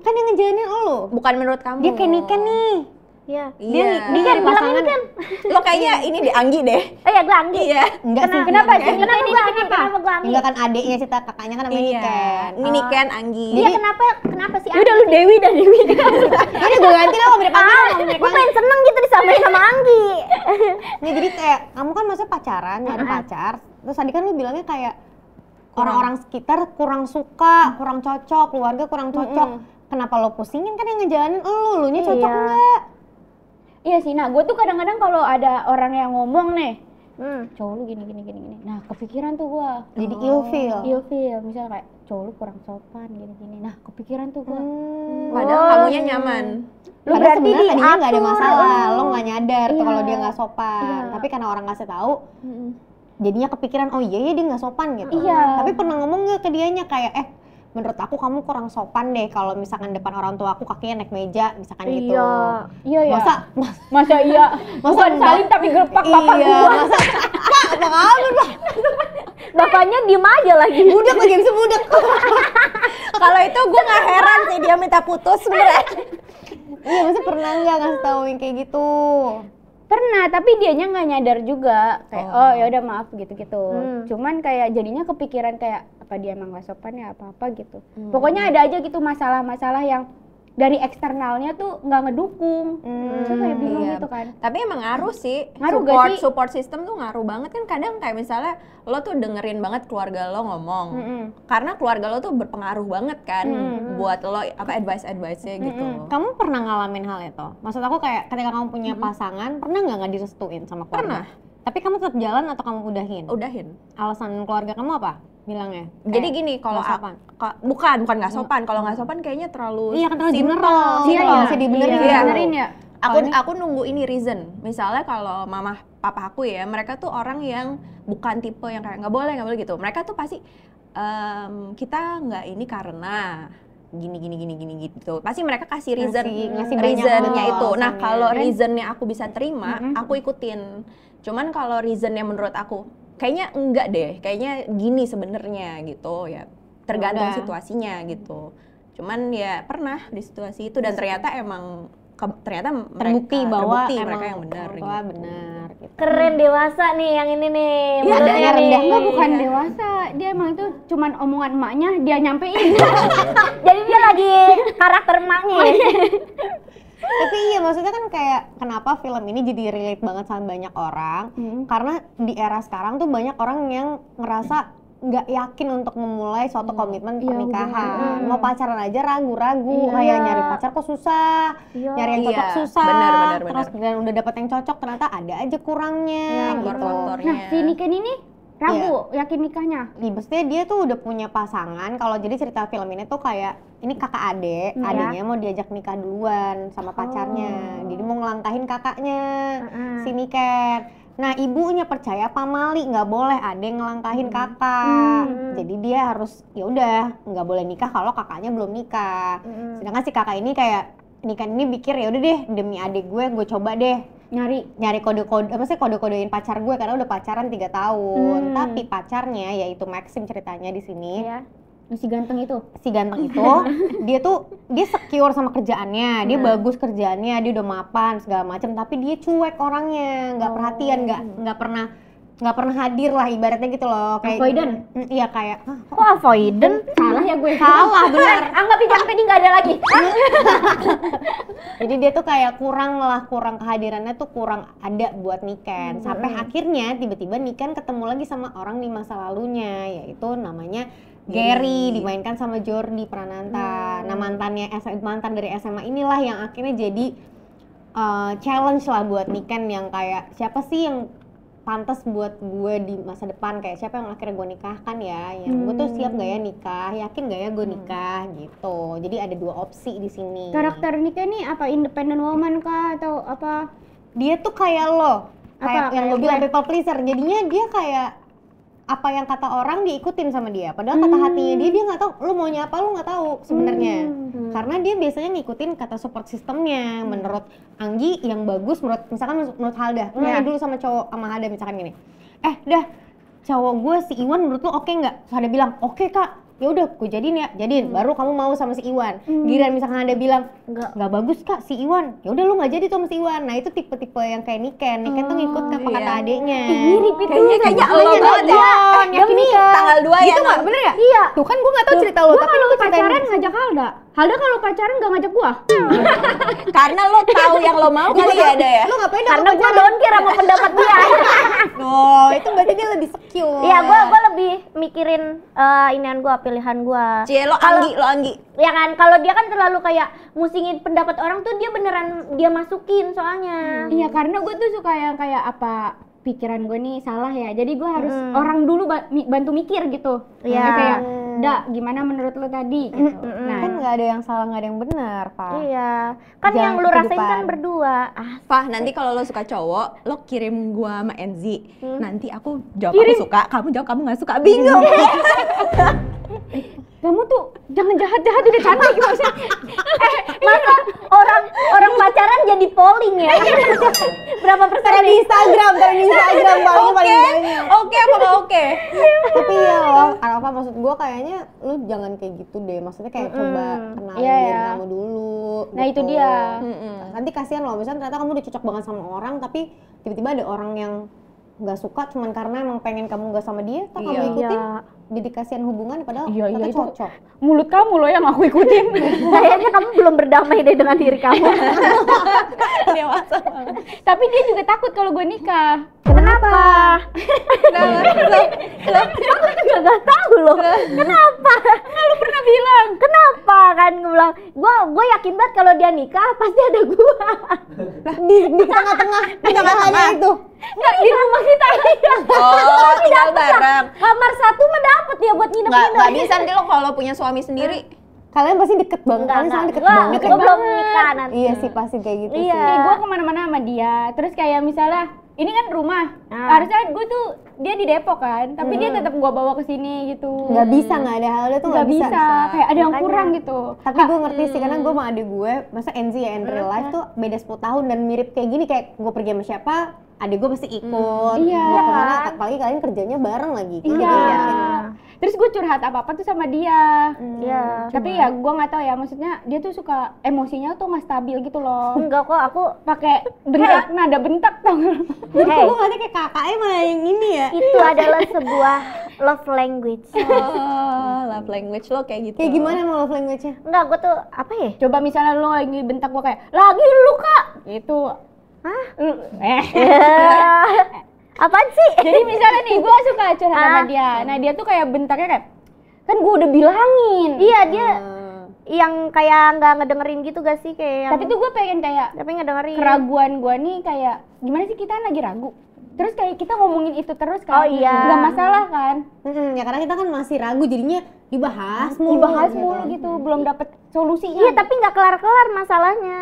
Kan yang ngejalanin lo. Bukan menurut kamu. Dia kayak Niken nih. Iya. Iya. Dia Kan bilang pasangan. ini kan. Lo kayaknya ini di Anggi deh. Oh ya gue Anggi. Iya. Enggak sih. Kenapa sih? Kenapa gue Anggi? Kenapa gue Anggi? Enggak kan adiknya cerita kakaknya kan namanya Niken. Ini Niken, Anggi. Iya kenapa sih Udah lu Dewi dah Dewi. Ini gue ganti lah mau mirip Anggi. Gue pengen seneng gitu disamain sama Anggi. Nih jadi kayak kamu kan maksudnya pacaran, nyari pacar. Terus tadi kan lu bilangnya kayak orang-orang sekitar kurang suka, kurang cocok, keluarga kurang cocok. Kenapa lo pusingin kan yang ngejalanin lu nya cocok Iya. enggak? Iya sih, nah gue tuh kadang-kadang kalau ada orang yang ngomong nih, cowok lu gini. Nah kepikiran tuh gue. Jadi ilfeel. Ilfeel, misalnya kayak cowok lu kurang sopan gini. Nah kepikiran tuh gue. Padahal kamunya nyaman. Lu Padahal berarti sebenarnya tadinya nggak ada diatur. masalah, lo nggak nyadar tuh Iya. kalau dia nggak sopan. Iya. Tapi karena orang ngasih tahu, jadinya kepikiran oh iya dia nggak sopan gitu. Iya. Tapi pernah ngomong nggak ke dianya kayak menurut aku kamu kurang sopan deh kalau misalkan depan orang tua aku kakinya naik meja misalkan gitu. Iya ya. Masa iya. Bukan salim tapi gelepak bapak iya, gua. masa apa kabar Pak? Bapaknya diem aja lagi. Budak lagi bisa budak. Kalau itu gue nggak heran sih dia minta putus sebenarnya. Iya, maksudnya pernah nggak ngasih tahu yang kayak gitu? Pernah, tapi dianya nggak nyadar juga kayak oh ya udah maaf gitu-gitu. Cuman kayak jadinya kepikiran kayak apa dia emang nggak sopan ya apa-apa gitu. Pokoknya ada aja gitu masalah-masalah yang dari eksternalnya tuh nggak ngedukung. Saya kayak bingung gitu kan. Tapi emang ngaruh sih. Ngaruh gak sih? Support system tuh ngaruh banget kan. Kadang kayak misalnya lo tuh dengerin banget keluarga lo ngomong. Karena keluarga lo tuh berpengaruh banget kan buat lo apa advice-nya gitu. Kamu pernah ngalamin hal itu? Maksud aku kayak ketika kamu punya pasangan, pernah nggak direstuin sama keluarga? Pernah. Tapi kamu tetap jalan atau kamu udahin? Udahin. Alasan keluarga kamu apa? Bilangnya. Jadi gini, kalau bukan nggak sopan. Kalau nggak sopan kayaknya terlalu Iya kan terlalu simple. general. Iya, Bisa dibenerin. Iya. Benerin ya. Aku nunggu ini reason. Misalnya kalau mama papa aku ya, mereka tuh orang yang bukan tipe yang kayak nggak boleh gitu. Mereka tuh pasti kita nggak ini karena gini gitu. Pasti mereka kasih reason, ngasih banyak reasonnya itu. alasannya. Nah kalau reasonnya aku bisa terima, aku ikutin. Cuman kalau reasonnya menurut aku kayaknya enggak deh, kayaknya gini sebenarnya gitu ya. Tergantung situasinya gitu. Cuman ya pernah di situasi itu dan ternyata emang terbukti bahwa mereka yang benar gitu. Benar gitu. Keren dewasa nih yang ini nih. Iya, mulutnya nih. rendah enggak bukan dewasa. Dia emang itu cuman omongan emaknya dia nyampein. Jadi dia lagi karakter emaknya. Tapi iya maksudnya kan kayak kenapa film ini jadi relate banget sama banyak orang karena di era sekarang tuh banyak orang yang ngerasa nggak yakin untuk memulai suatu komitmen pernikahan. Mau pacaran aja ragu-ragu, kayak nyari pacar kok susah, nyari yang cocok susah. Benar. Terus dan udah dapet yang cocok ternyata ada aja kurangnya gitu. Faktor-faktornya. Nah, si Niken ini ragu yakin nikahnya. Maksudnya dia tuh udah punya pasangan. Kalau jadi cerita film ini tuh kayak ini kakak adik, adiknya mau diajak nikah duluan sama pacarnya. Jadi mau ngelangkahin kakaknya si Niken. Nah ibunya percaya pamali nggak boleh adek ngelangkahin kakak. Jadi dia harus ya udah nggak boleh nikah kalau kakaknya belum nikah. Sedangkan si kakak ini kayak Niken ini pikir ya udah deh demi adik gue coba deh nyari kode-kode apa sih kode-kodein pacar gue karena udah pacaran 3 tahun. Tapi pacarnya yaitu Maxim ceritanya di sini. Si ganteng itu. dia secure sama kerjaannya, dia bagus kerjaannya, dia udah mapan segala macam, tapi dia cuek orangnya, nggak perhatian, nggak pernah hadir lah ibaratnya gitu loh, kayak avoidant. Iya kayak Kok avoidant? Salah ya gue. salah benar. Anggap hijab tadi nggak ada lagi. Jadi dia tuh kayak kurang kehadirannya tuh kurang ada buat Niken. Sampai akhirnya tiba-tiba Niken ketemu lagi sama orang di masa lalunya, yaitu namanya Gary, dimainkan sama Jordi Prananta. Nah mantan dari SMA inilah yang akhirnya jadi challenge lah buat Niken yang kayak siapa sih yang pantas buat gue di masa depan, kayak siapa yang akhirnya gue nikahkan ya, yang gue tuh siap gak ya nikah, yakin gak ya gue nikah gitu. Jadi ada 2 opsi di sini. Karakter Niken nih apa independent woman kah atau apa? Dia tuh kayak lo, kayak yang kayak lo bilang people pleaser. Jadinya dia kayak apa yang kata orang diikutin sama dia, padahal kata hatinya dia nggak tahu lu maunya apa, lu nggak tahu sebenarnya. Karena dia biasanya ngikutin kata support sistemnya. Menurut Anggi yang bagus, menurut Halda, lu nanya dulu sama cowok sama Halda misalkan gini, dah cowok gue si Iwan menurut lu oke nggak? Terus Halda bilang oke kak, ya udah gue jadiin, baru kamu mau sama si Iwan. Giliran misalkan Halda bilang nggak bagus kak si Iwan, ya udah lu nggak jadi tuh sama si Iwan. Nah itu tipe-tipe yang kayak Niken tuh ngikut apa kata adeknya. Mirip itu Kayaknya lo banget ya. Demi Tanggal 2 ya. Gitu nggak? Bener ya? Iya. Tuh kan gue nggak tahu cerita lo, Gua tapi kalau lu ceritain. pacaran ngajak Halda kalau pacaran nggak ngajak gua. Karena lo tahu yang lo mau kali ya ada ya. Lu ngapain Karena gue don't care sama pendapat dia. Oh, itu berarti dia lebih secure. Iya, gue lebih mikirin inian gue, pilihan gue. Cie lo Anggi. Ya kan, kalau dia kan terlalu kayak musingin pendapat orang tuh dia beneran dia masukin soalnya. Iya, karena gue tuh suka yang kayak apa pikiran gue nih salah ya, jadi gue harus orang dulu bantu mikir gitu. Iya. Kayak, gimana menurut lo tadi? Gitu. Nah, kan nggak ada yang salah, nggak ada yang benar, Pak. Iya, kan Jalan yang lu rasain kehidupan. kan berdua. Fah, nanti kalau lo suka cowok, lo kirim gua sama Enzi. Nanti aku jawab aku suka, kamu jawab kamu nggak suka, bingung. kamu tuh jangan jahat-jahat udah cantik maksudnya. Masa orang pacaran jadi polling ya? Berapa persen Taruh di Instagram paling banyak. Oke apa nggak oke? Tapi ya apa maksud gue kayaknya lu jangan kayak gitu deh. Maksudnya kayak coba kenalin diri kamu dulu. Nah gitu. itu dia. Nanti kasihan loh, misalnya ternyata kamu udah cocok banget sama orang tapi tiba-tiba ada orang yang nggak suka cuman karena emang pengen kamu nggak sama dia, tak kamu ikutin, jadi kasihan hubungan padahal ternyata cocok. Mulut kamu loh yang aku ikutin. Kayaknya kamu belum berdamai deh dengan diri kamu. Dewasa. Tapi dia juga takut kalau gue nikah. Kenapa? Aku juga nggak tahu loh. Kenapa? Lu pernah bilang. Kenapa kan gue bilang, gue yakin banget kalau dia nikah pasti ada gue. Di tengah-tengah itu. Nggak di rumah kita. Oh, tinggal bareng. Kamar satu mah dapet ya buat nginep. Nggak bisa nanti lo kalau punya suami sendiri. Kalian pasti deket banget. Kalian sama deket banget. Gue belum nikah nanti. Iya sih pasti kayak gitu sih. Kayak gue kemana-mana sama dia. Terus kayak misalnya ini kan rumah. Harusnya gue tuh dia di Depok kan, tapi dia tetap gue bawa ke sini gitu. Nggak bisa, nggak ada hal itu nggak bisa. Kayak ada yang kurang gitu. Tapi gue ngerti sih karena gue sama adik gue, masa NZ ya in real life tuh beda 10 tahun dan mirip kayak gini, kayak gue pergi sama siapa, adik gue pasti ikut. Iya. Gue kemana, apalagi kalian kerjanya bareng lagi. Iya. Terus gue curhat apa-apa tuh sama dia. Iya. Tapi ya gue nggak tahu ya, maksudnya dia tuh suka emosinya tuh nggak stabil gitu loh. Enggak kok, aku Pakai bentak, nada bentak tau nggak? Jadi gue ngeliatnya kayak kakaknya malah yang ini ya. itu adalah sebuah love language. Oh, love language lo kayak gitu. Kayak gimana mau love language-nya? Enggak, gue tuh apa ya? Coba misalnya lu lagi bentak gue kayak, lagi lu kak! Gitu. Hah? Lu- Apaan sih? Jadi misalnya nih, gue suka curhat sama dia. Nah dia tuh kayak bentaknya kayak, kan gue udah bilangin. Iya, dia yang kayak nggak ngedengerin gitu gak sih, kayak yang Tapi tuh gue pengen kayak, tapi ngedengerin. keraguan gue nih kayak, gimana sih kita lagi ragu? Terus kayak kita ngomongin itu terus kan, Oh, iya. nggak masalah kan? Ya karena kita kan masih ragu jadinya dibahas Mulu gitu, belum dapet solusinya. Iya, tapi nggak kelar-kelar masalahnya.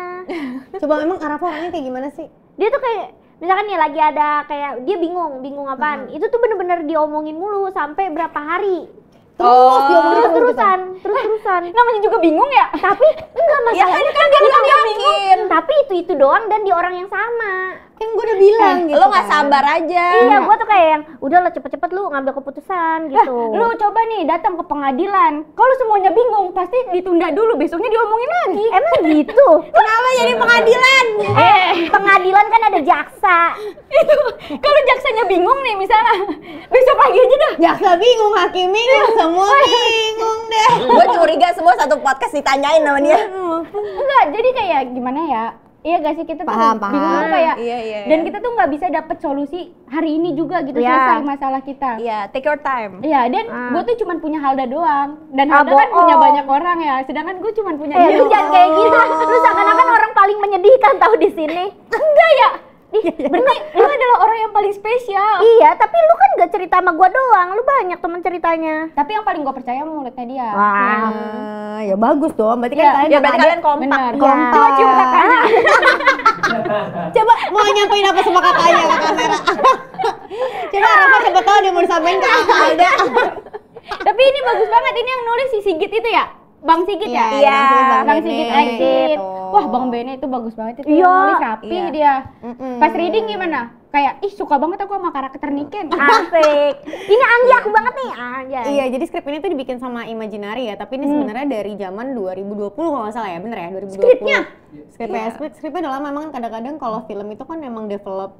Coba emang Arafa orangnya kayak gimana sih? Dia tuh kayak misalkan nih lagi ada kayak dia bingung apaan. Itu tuh bener-bener diomongin mulu sampai berapa hari. Terus-terusan. Namanya juga bingung ya? Tapi enggak masalahnya kan dia yakin. Tapi itu doang dan di orang yang sama. Kan gue udah bilang gitu. Lo nggak sabar aja. Iya, gua tuh kayak yang udah lah cepet-cepet lu ngambil keputusan gitu. Lu coba nih datang ke pengadilan. Kalau semuanya bingung, pasti ditunda dulu, besoknya diomongin lagi. Emang gitu? Kenapa jadi pengadilan? Pengadilan kan ada jaksa. Itu kalau jaksanya bingung nih misalnya, besok lagi aja dah. Jaksa bingung, hakim bingung, semua bingung deh. Gue curiga semua satu podcast ditanyain sama dia. Enggak, jadi kayak gimana ya? Iya gak sih, kita tuh Paham. bingung kayak, Iya. dan kita tuh nggak bisa dapet solusi hari ini juga gitu, Iya. selesai masalah kita. Iya, take your time. Iya, dan gue tuh cuma punya Halda doang, dan Halda kan bohong. punya banyak orang ya, sedangkan gue cuma punya dia. Lu jangan kayak gitu. Lu seakan-akan orang paling menyedihkan tahu di sini. Enggak ya? Berarti lu adalah orang yang paling spesial. Iya, tapi lu kan gak cerita sama gua doang. Lu banyak temen ceritanya. Tapi yang paling gue percaya mulutnya dia. Ya bagus dong, berarti kan Iya, kalian Ya berarti kakak kalian kompak. Benar. kompak. Coba cium kakaknya. Coba mau nyampein apa sama kakaknya ke kamera? Coba Arafa siapa tahu dia mau disampaikan ke Alda. Tapi ini bagus banget, ini yang nulis si Sigit itu ya? Bang Sigit ya? Iya, Bang Sigit Exit. Gitu. Wah, Bang Bene itu bagus banget itu. Iya. Nulis rapi Iya. dia. Pas reading gimana? Kayak, ih suka banget aku sama karakter Niken. Asik. Ini Anggi aku banget nih. Anjay. Iya, jadi skrip ini tuh dibikin sama Imaginary ya, tapi ini sebenarnya dari zaman 2020 kalau nggak salah ya, bener ya? 2020. Skripnya udah lama, memang kadang-kadang kalau film itu kan emang develop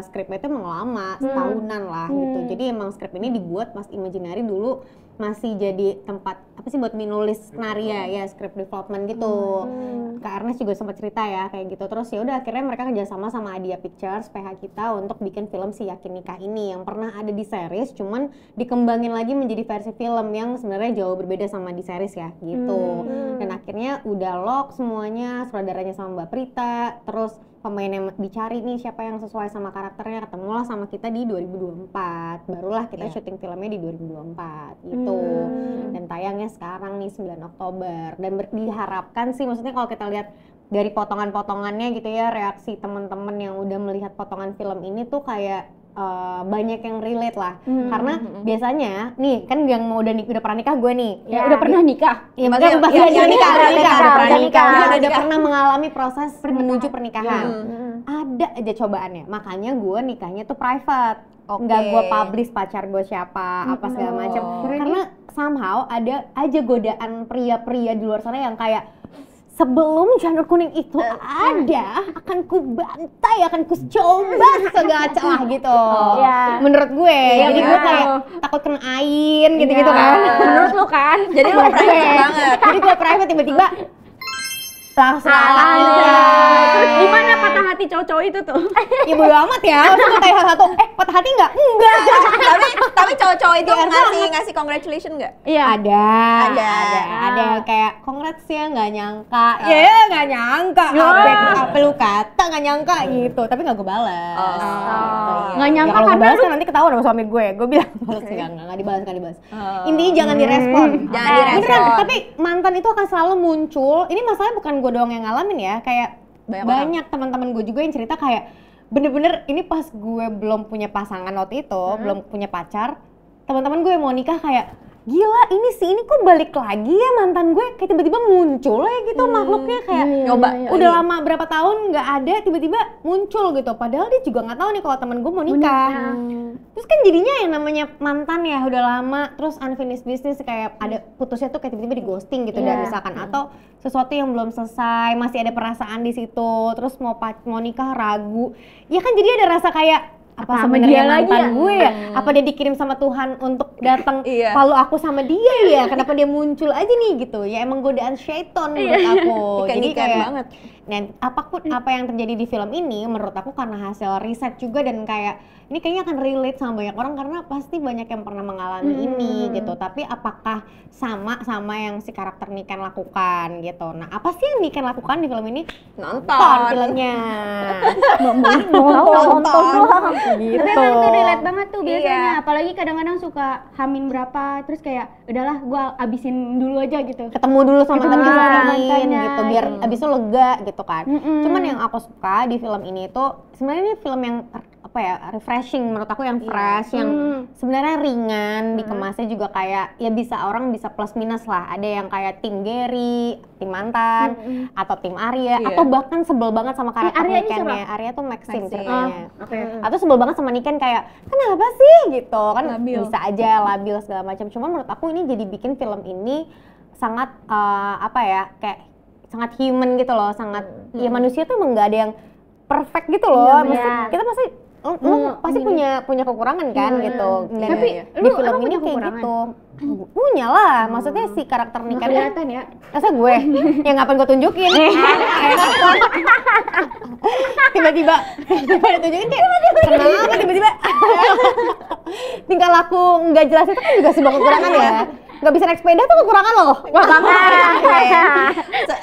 skripnya itu emang lama, setahunan lah gitu. Jadi emang skrip ini dibuat pas Imaginary dulu masih jadi tempat apa sih buat menulis skenario ya, script development gitu. Kak Ernest juga sempat cerita ya kayak gitu. Terus ya udah akhirnya mereka kerjasama sama Adia Pictures, PH kita untuk bikin film Si Yakin Nikah ini yang pernah ada di series, cuman dikembangin lagi menjadi versi film yang sebenarnya jauh berbeda sama di series ya gitu. Dan akhirnya udah lock semuanya, sutradaranya sama Mbak Prita, terus pemain yang dicari nih siapa yang sesuai sama karakternya, ketemulah sama kita di 2024. Barulah kita syuting filmnya di 2024 gitu. Dan tayangnya sekarang nih 9 Oktober. Dan diharapkan sih, maksudnya kalau kita lihat dari potongan-potongannya gitu ya, reaksi teman-teman yang udah melihat potongan film ini tuh kayak banyak yang relate lah. Karena biasanya nih kan yang mau udah pernah nikah gue nih. Ya, udah pernah nikah. Iya, maksudnya pasti udah nikah. Udah pernah mengalami proses menuju pernikahan. Ada aja cobaannya. Makanya gue nikahnya tuh private. Nggak gue publish pacar gue siapa, apa segala macam. Karena somehow ada aja godaan pria-pria di luar sana yang kayak sebelum janur kuning itu ada, akan ku bantai, akan ku coba segala celah gitu. Menurut gue, jadi gue kayak takut kena ain gitu-gitu kan. Menurut lu kan? Jadi lu private banget. Jadi gue private tiba-tiba langsung Terus gimana patah hati cowok-cowok itu tuh? Ya bodo amat ya, langsung patah satu. Patah hati nggak? Enggak. Tapi cowok-cowok itu ngasih congratulation nggak? Iya. Ada yang kayak congrats ya, nggak nyangka. Ya nggak nyangka. Apa lu kata nggak nyangka gitu, tapi nggak gue balas. Nggak nyangka kalau gue karena balas kan nanti ketahuan sama suami gue. Gue bilang balas nggak dibalas. Intinya jangan direspon. Jangan direspon. Beneran, tapi mantan itu akan selalu muncul. Ini masalahnya bukan gue doang yang ngalamin ya, kayak banyak teman-teman gue juga yang cerita kayak bener-bener ini pas gue belum punya pasangan waktu itu, belum punya pacar, teman-teman gue mau nikah kayak gila ini kok balik lagi ya mantan gue, kayak tiba-tiba muncul ya gitu makhluknya kayak nyoba udah lama berapa tahun nggak ada tiba-tiba muncul gitu, padahal dia juga nggak tahu nih kalau temen gue mau nikah. Terus kan jadinya yang namanya mantan ya udah lama terus unfinished business, kayak ada putusnya tuh kayak tiba-tiba di ghosting gitu dan misalkan atau sesuatu yang belum selesai masih ada perasaan di situ, terus mau nikah ragu ya kan, jadi ada rasa kayak apa sebenarnya mantan gue ya? Apa dia dikirim sama Tuhan untuk datang kalau aku sama dia ya? Kenapa dia muncul aja nih gitu? Ya emang godaan syaiton menurut aku. Jadi kayak banget. Dan apapun apa yang terjadi di film ini menurut aku karena hasil riset juga, dan kayak ini kayaknya akan relate sama banyak orang karena pasti banyak yang pernah mengalami ini gitu. Tapi apakah sama yang si karakter Niken lakukan gitu? Nah, apa sih yang Niken lakukan di film ini? Nonton filmnya. Nonton. Gitu. Tapi emang itu relate banget tuh biasanya, apalagi kadang-kadang suka hamin berapa, terus kayak udahlah gue abisin dulu aja gitu. Ketemu dulu sama mantannya gitu, biar abis itu lega gitu kan. Cuman yang aku suka di film ini tuh sebenarnya ini film yang apa ya, refreshing menurut aku, yang fresh, yang sebenarnya ringan, dikemasnya juga kayak ya orang bisa plus minus lah. Ada yang kayak tim Gary, tim mantan, atau tim Arya, atau bahkan sebel banget sama karakter Nikennya. Arya tuh Maxine ceritanya. Atau sebel banget sama Niken kayak kenapa sih gitu kan, bisa aja labil segala macam. Cuman menurut aku ini jadi bikin film ini sangat apa ya, kayak sangat human gitu loh, sangat ya manusia tuh emang nggak ada yang perfect gitu loh. Kita pasti pasti punya kekurangan kan gitu. Dan tapi di film ini kayak gitu. Punya lah, maksudnya si karakter Niken kelihatan ya. Masa gue yang ngapain gue tunjukin? Tiba-tiba ditunjukin kayak kenapa tiba-tiba tingkah laku nggak jelas itu kan juga sebuah kekurangan ya. Nggak bisa naik sepeda tuh kekurangan loh. Wah banget.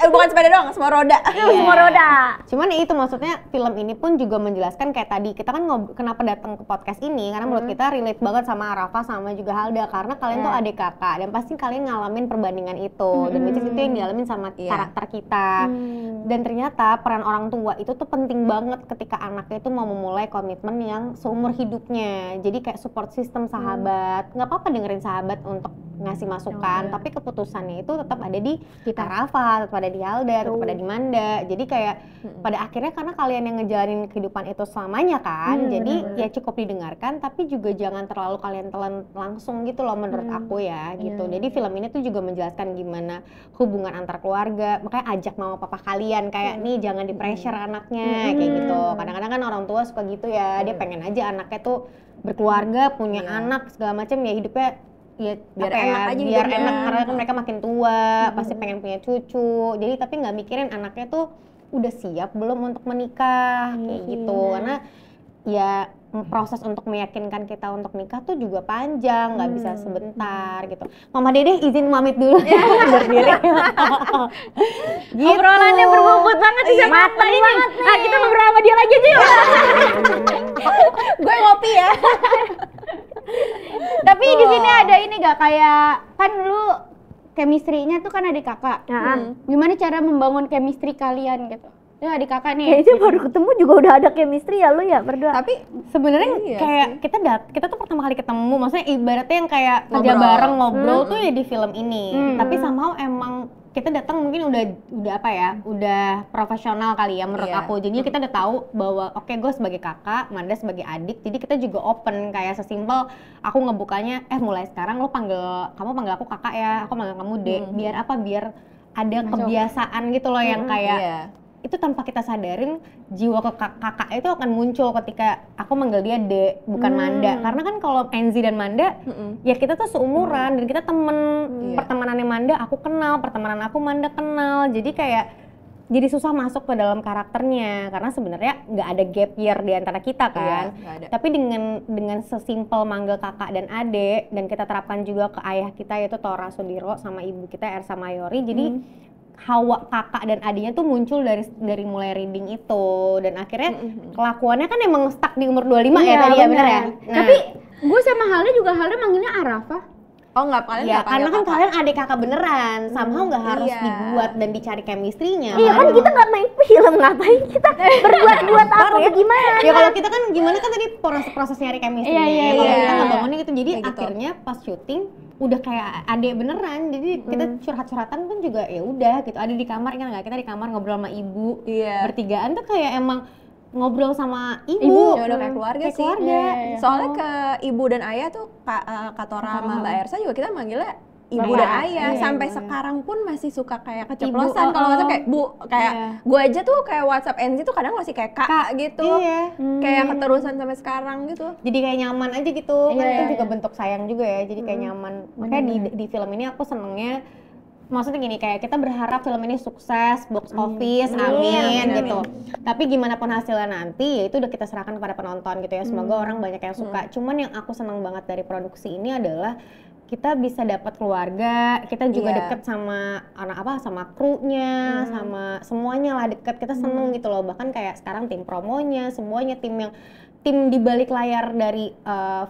Bukan sepeda doang, semua roda. Semua roda. Cuman itu maksudnya film ini pun juga menjelaskan kayak tadi kita kan kenapa datang ke podcast ini, karena menurut kita relate banget sama Arafa sama juga Halda, karena kalian tuh adik kakak dan pasti kalian ngalamin perbandingan itu, dan which is itu yang dialamin sama karakter kita. Dan ternyata peran orang tua itu tuh penting banget ketika anaknya itu mau memulai komitmen yang seumur hidupnya. Jadi kayak support system, sahabat, nggak apa-apa dengerin sahabat untuk ngasih masukan, tapi keputusannya itu tetap ada di kita, Rafa, tetap ada di Halda, tetap ada di Manda. Jadi kayak pada akhirnya karena kalian yang ngejalanin kehidupan itu selamanya kan, jadi ya cukup didengarkan, tapi juga jangan terlalu kalian telan langsung gitu loh menurut aku ya gitu. Jadi film ini tuh juga menjelaskan gimana hubungan antar keluarga, makanya ajak mama papa kalian kayak nih jangan di pressure anaknya kayak gitu. Kadang-kadang kan orang tua suka gitu ya, dia pengen aja anaknya tuh berkeluarga, punya anak segala macam ya, hidupnya ya biar enak aja, biar enak karena kan mereka makin tua, pasti pengen punya cucu. Jadi tapi nggak mikirin anaknya tuh udah siap belum untuk menikah kayak gitu. Karena ya proses untuk meyakinkan kita untuk nikah tuh juga panjang, nggak bisa sebentar gitu. Mama Dede izin pamit dulu. Berdiri. Gitu. Obrolannya berbobot banget sih sama Mbak ini. Nah, kita ngobrol sama dia lagi aja yuk. Gue ngopi ya. Tapi di sini ada ini gak kayak kan lu chemistry-nya tuh kan adik kakak. Gimana cara membangun chemistry kalian gitu? Ya adik kakak nih. Kayaknya baru ketemu juga udah ada chemistry ya lu ya berdua. Tapi sebenarnya Iya kayak kita tuh pertama kali ketemu, maksudnya ibaratnya yang kayak kerja bareng ngobrol tuh ya di film ini. Tapi somehow emang kita datang mungkin udah apa ya, udah profesional kali ya menurut aku. Jadi kita udah tahu bahwa oke, gue sebagai kakak, Manda sebagai adik, jadi kita juga open kayak sesimpel aku ngebukanya mulai sekarang kamu panggil aku kakak ya, aku panggil kamu Dek. Biar apa? Biar ada kebiasaan gitu loh yang kayak itu tanpa kita sadarin jiwa ke kakak itu akan muncul ketika aku manggil dia Dek bukan Manda. Karena kan kalau Enzi dan Manda ya kita tuh seumuran dan kita temen. Pertemanannya Manda aku kenal, pertemanan aku Manda kenal. Jadi kayak jadi susah masuk ke dalam karakternya karena sebenarnya nggak ada gap year di antara kita kan. Tapi dengan sesimpel manggil kakak dan adek dan kita terapkan juga ke ayah kita yaitu Tora Sudiro sama ibu kita Ersa Mayori. Jadi hawa kakak dan adiknya tuh muncul dari mulai reading itu dan akhirnya kelakuannya kan emang stuck di umur 25 ya tadi ya benar ya. Nah, tapi gue sama Halda manggilnya Arafah. Oh nggak, kalian ya nggak panggil karena kan kakak. kalian adik kakak beneran, somehow nggak harus dibuat dan dicari chemistry-nya. Iya kan kita nggak main film, ngapain kita berbuat apa gimana? Ya kalau kita kan gimana kan tadi proses nyari chemistry-nya. Kalau kita nggak bangunnya gitu, jadi akhirnya pas syuting udah kayak adek beneran, jadi kita curhat-curhatan pun juga ya udah gitu. Ada di kamar kan nggak, kita di kamar ngobrol sama ibu bertigaan tuh kayak emang ngobrol sama ibu. Ya udah kayak keluarga sih. Soalnya ke ibu dan ayah tuh Kak Tora sama Mbak Ersa juga kita manggilnya ibu dan ayah. Sampai sekarang pun masih suka kayak keceplosan kalau WhatsApp kayak bu, kayak gue aja tuh kayak WhatsApp Enzi tuh kadang masih kayak kak gitu. Kayak keterusan sampai sekarang gitu. Jadi kayak nyaman aja gitu. Kan itu juga bentuk sayang juga ya. Jadi kayak nyaman. Makanya di film ini aku senengnya, maksudnya gini, kayak kita berharap film ini sukses, box office, amin gitu. Tapi gimana pun hasilnya nanti, ya itu udah kita serahkan kepada penonton gitu ya. Semoga orang banyak yang suka. Cuman yang aku senang banget dari produksi ini adalah kita bisa dapat keluarga, kita juga deket sama sama krunya, sama semuanya lah deket. Kita seneng gitu loh. Bahkan kayak sekarang tim promonya, semuanya tim di balik layar dari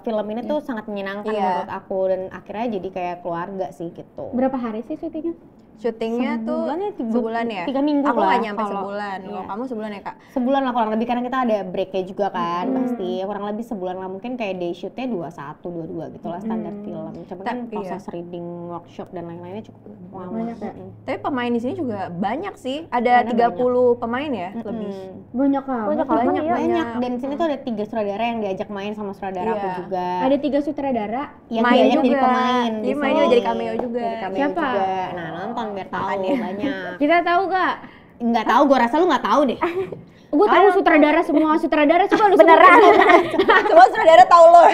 film ini tuh sangat menyenangkan menurut aku dan akhirnya jadi kayak keluarga sih gitu. Berapa hari sih syutingnya? Syutingnya tuh sebulan ya? 3 minggu aku lah. Aku gak nyampe sebulan. Kalau kamu sebulan ya Kak? Sebulan lah kurang lebih karena kita ada breaknya juga kan pasti. Kurang lebih sebulan lah, mungkin kayak day shootnya 21-22 gitu lah standar film. Cuma kan proses reading, workshop dan lain-lainnya cukup lama. Tapi pemain di sini juga banyak sih. Ada 30 pemain ya lebih. Banyak banget. Banyak. Dan di sini tuh ada 3 sutradara yang diajak main sama sutradara aku juga. Ada 3 sutradara yang diajak jadi pemain. Dia mainnya jadi cameo juga. Siapa? Nah nonton biar tahu banyak. Kita tahu gak? Nggak tahu, gue rasa lu nggak tahu deh. Gue tahu semua sutradara, coba lu Beneran. Semua sutradara tahu lo.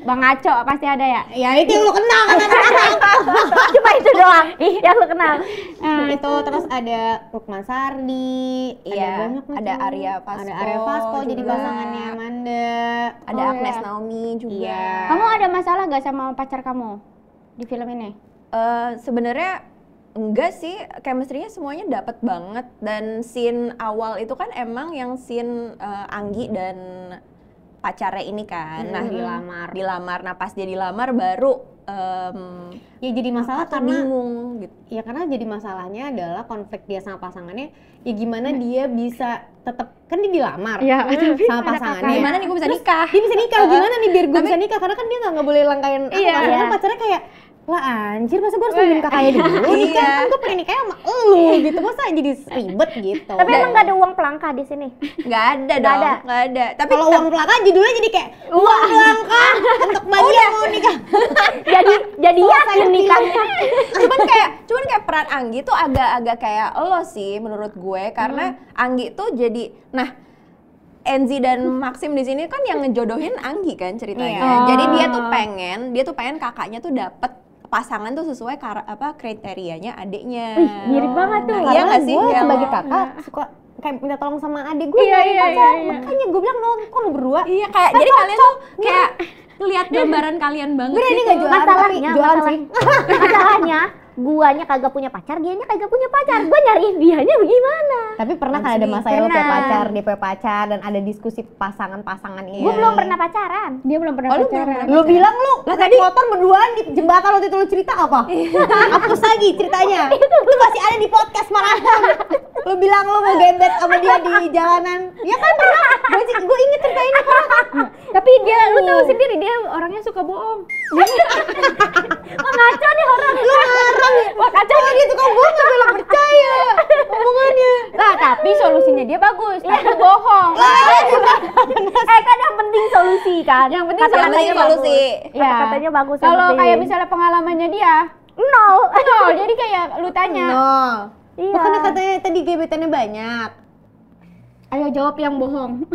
Bang Aco pasti ada ya? Ya itu yang lu kenal kan? Cuma itu doang yang lu kenal. Itu terus ada Lukman Sardi, ada Arya Vasco. Ada Arya Vasco jadi pasangannya Amanda. Ada Agnes Naomi juga. Kamu ada masalah gak sama pacar kamu di film ini? Sebenarnya enggak sih, chemistry-nya semuanya dapet banget. Dan scene awal itu kan emang yang scene Anggi dan pacarnya ini kan. Nah dilamar. Nah pas dia dilamar baru ya jadi masalah karena bingung gitu. Ya karena jadi masalahnya adalah konflik dia sama pasangannya. Ya gimana dia bisa tetap, kan dia dilamar sama pasangannya. Gimana nih gue bisa nikah? Dia bisa nikah, gimana nih biar gue bisa nikah? Karena kan dia nggak boleh langkain kan pacarnya kayak, lah anjir masa gue harus nungguin kakaknya dulu nikah, kan gue pengen nikah sama elu gitu, masa jadi ribet gitu. Tapi emang gak ada uang pelangka di sini? Gak ada dong, gak ada. Tapi kalau uang pelangka judulnya jadi kayak uang pelangka untuk bagi yang mau nikah. jadi yakin nikahnya. cuman kayak peran Anggi tuh agak-agak kayak lo sih menurut gue, karena Anggi tuh jadi, nah Enzi dan Maxim di sini kan yang ngejodohin Anggi kan ceritanya. Jadi dia tuh pengen kakaknya tuh dapet pasangan tuh sesuai kriterianya adiknya. Mirip banget tuh. Iya nggak sih? Gue sebagai kakak suka kayak minta tolong sama adik gue dari pacar. Makanya gue bilang dong, kok lu berdua? Iya kayak jadi kalian tuh kayak lihat gambaran kalian banget. Gue ini gitu. nggak jualan, tapi jualan sih. Masalahnya guanya kagak punya pacar, dianya kagak punya pacar. Gue nyariin dianya bagaimana? Tapi pernah kan ada masa lo punya pacar, dia punya pacar, dan ada diskusi pasangan-pasangan ini. Gue belum pernah pacaran. Dia belum pernah pacaran. Lu bilang lu naik motor berduaan di jembatan waktu itu, lu cerita apa? Hapus lagi ceritanya. Itu masih ada di podcast maraton. Lu bilang lu mau gebet sama dia di jalanan. Ya kan pernah. Gue inget cerita ini pernah. Tapi dia, lu tahu sendiri dia orangnya suka bohong. Ngaco nih orang. Lu ngarang ya. Wah kacau dia suka bohong tapi lu percaya omongannya. Lah, tapi solusinya dia bagus, tapi bohong. Kan yang penting solusi kan. Yang penting Kata-katanya solusi. bagus. Ya. Kata-katanya bagus. yang Kalau penting. kayak misalnya pengalamannya dia, nol. nol. Jadi kayak lu tanya, Nol. Iya. Makanya katanya tadi gebetannya banyak. ayo jawab yang bohong.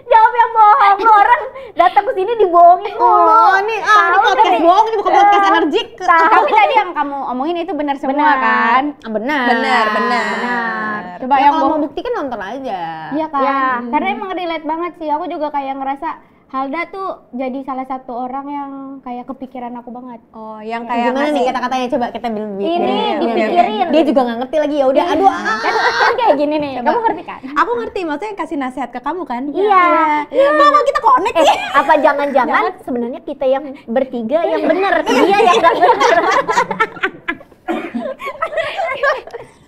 Jawab yang bohong. Lu orang datang ke sini dibohongin mulu. Oh, ini podcast bohong, ini bukan podcast energik. Tapi tadi yang kamu omongin itu benar semua Benar. kan? Benar. Benar. Coba Ya yang kalau mau bohong. buktikan nonton aja. Iya kan? Ya. Karena emang relate banget sih. Aku juga kayak ngerasa Halda tuh jadi salah satu orang yang kayak kepikiran aku banget. Oh, yang kayak Gimana nih ngasih- kata-katanya coba kita Ini Oke, dipikirin. Dia juga nggak ngerti lagi ya udah aduh Kan kayak gini nih. Kamu ngerti kan? Aku ngerti, maksudnya kasih nasihat ke kamu kan? Iya. Kok kita connect ya? Apa jangan-jangan sebenarnya kita yang bertiga yang bener, dia yang nggak bener.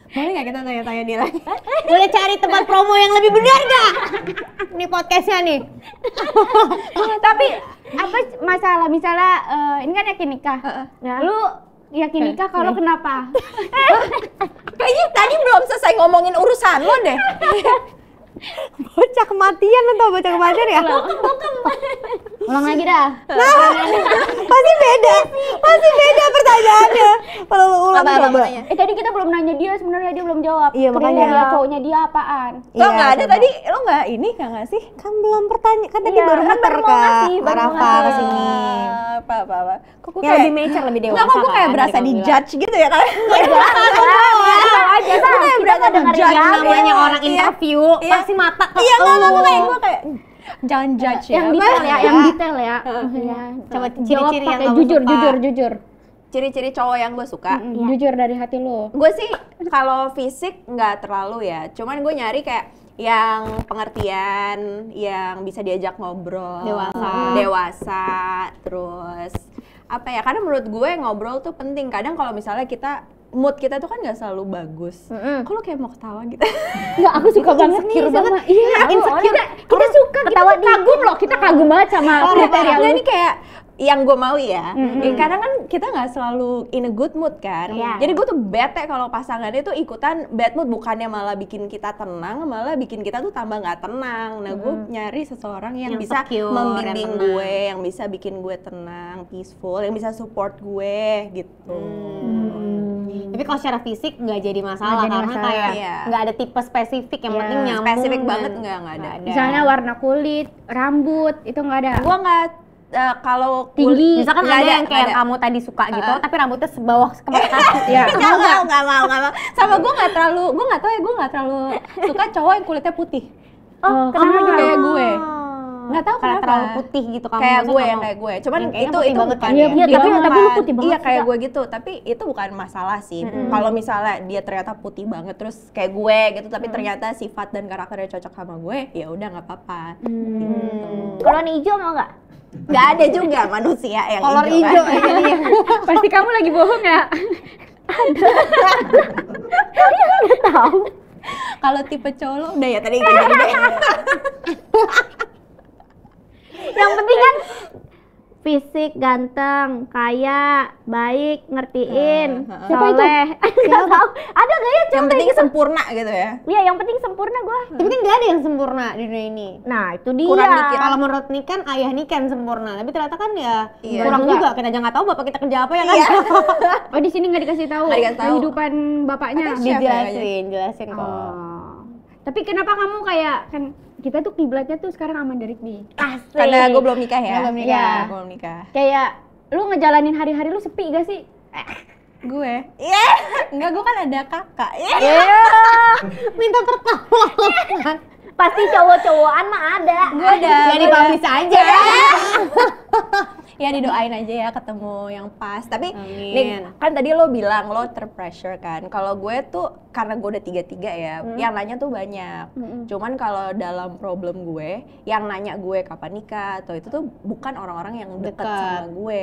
boleh nggak kita tanya-tanya dia lagi? Boleh cari tempat promo yang lebih benar nggak? Ini podcastnya nih. Tapi apa masalah misalnya ini kan yakin nikah. Ya. Lu yakin nikah kalau kenapa? Kayaknya tadi belum selesai ngomongin urusan lo deh. Bocah kematian lo tau bocah kematian ya? Ulang lagi dah. Pasti beda pertanyaannya. Kalau lu ulang Apa coba. namanya? Tadi kita belum nanya dia, sebenarnya dia belum jawab. Iya, makanya. Kriteria cowoknya dia apaan? Lo nggak ada coba. tadi, lo nggak ini nggak sih? Kan belum pertanyaan, kan tadi Iya, baru kan muter baru mau Kak. ngasih, baru Rafa mau ngasih. kesini. Apa? Kok gue Ya lebih mature, lebih dewasa Nggak, kok gue kayak kan, berasa tadi di kamu bilang. judge gitu ya kan? aja Gue kayak berasa di judge Namanya orang interview, Iya. pasti mata ke Iya, nggak, lu. gue kayak jangan judge ya. Yang detail ya, yang detail ya. Maksudnya. Coba Jawab ciri-ciri yang pakai kamu jujur, suka. jujur. Ciri-ciri cowok yang gue suka. Jujur dari hati lu. Gue sih kalau fisik nggak terlalu ya, cuman gue nyari kayak yang pengertian, yang bisa diajak ngobrol, dewasa, terus apa ya? Karena menurut gue ngobrol tuh penting. Kadang kalau misalnya mood kita tuh kan nggak selalu bagus. Kalau kayak mau ketawa gitu. Enggak, aku suka banget nih sama iya, insecure. Kita suka, kita tuh kagum loh. Kita kagum banget sama kriteria lu. Ini kayak yang gue mau ya. Kadang kan kita nggak selalu in a good mood kan. Iya. Jadi gue tuh bete kalau pasangannya tuh ikutan bad mood, bukannya malah bikin kita tenang, malah bikin kita tuh tambah nggak tenang. Nah gue nyari seseorang yang bisa secure, membimbing yang tenang. gue, yang bisa bikin gue tenang, peaceful, yang bisa support gue gitu. Tapi kalau secara fisik nggak jadi masalah Nggak jadi karena masalah. kayak Iya. nggak ada tipe spesifik yang Iya. penting nyambung. Spesifik dan- banget nggak ada. Misalnya warna kulit, rambut, itu enggak ada. Gue nggak kalau Tinggi. Misalkan nggak ada yang nggak kayak ada. kamu tadi suka gitu, tapi rambutnya sebawah ke mata kaki. Iya. Nggak mau. Sama gue nggak terlalu suka cowok yang kulitnya putih. Oh, Kenapa kayak gue? Nggak tahu Karena kenapa. terlalu putih gitu kamu. Kayak maksudnya gue, nggak yang mau. kayak gue. Cuman Yang kayaknya itu putih banget bukan. kan? Iya, Iya, tapi bukan- lu putih banget Iya sih, kayak Kak. gue gitu. Tapi itu bukan masalah sih. Kalau misalnya dia ternyata putih banget terus kayak gue gitu, tapi ternyata sifat dan karakternya cocok sama gue, ya udah nggak apa-apa. Gitu. Kalau warna hijau mau nggak? Nggak ada juga manusia yang Kolor hijau. hijau Kan? jadinya. Pasti kamu lagi bohong ya. Kalau tipe cowok lo udah ya tadi gue jadi deh. Yang penting kan fisik, ganteng, kaya, baik, ngertiin, soleh. Nggak tahu. Ada nggak ya Yang cowok penting kayak gitu? sempurna gitu ya. Iya, yang penting sempurna gua. Tapi kan nggak ada yang sempurna di dunia ini. Nah, itu dia. Kurang dikit. Kalau menurut Niken, ayah Niken sempurna. Tapi ternyata kan ya Iya. kurang Juga. juga. Kita aja nggak tahu bapak kita kerja apa ya kan? Oh, di sini nggak dikasih tahu Nggak dikasih tahu. kehidupan bapaknya. Katanya chef ya, Jelasin kok. Oh. Tapi kenapa kamu kayak kan kita tuh kiblatnya tuh sekarang aman dari Dik. Asik. Karena gue belum nikah ya. Belum nikah. Iya, gue belum nikah. Kayak lu ngejalanin hari-hari lu sepi gak sih? Gue? Iya. Enggak, gue kan ada kakak. Minta pertolongan. Pasti cowok-cowokan mah ada. Gue ada. Ya dipublish aja. Ya didoain aja ya ketemu yang pas. Tapi Amin. Nik, kan tadi lo bilang lo terpressure kan. Kalau gue tuh karena gue udah 33 ya, yang nanya tuh banyak. Cuman kalau dalam problem gue, yang nanya gue kapan nikah atau itu tuh bukan orang-orang yang dekat Dekat. sama gue.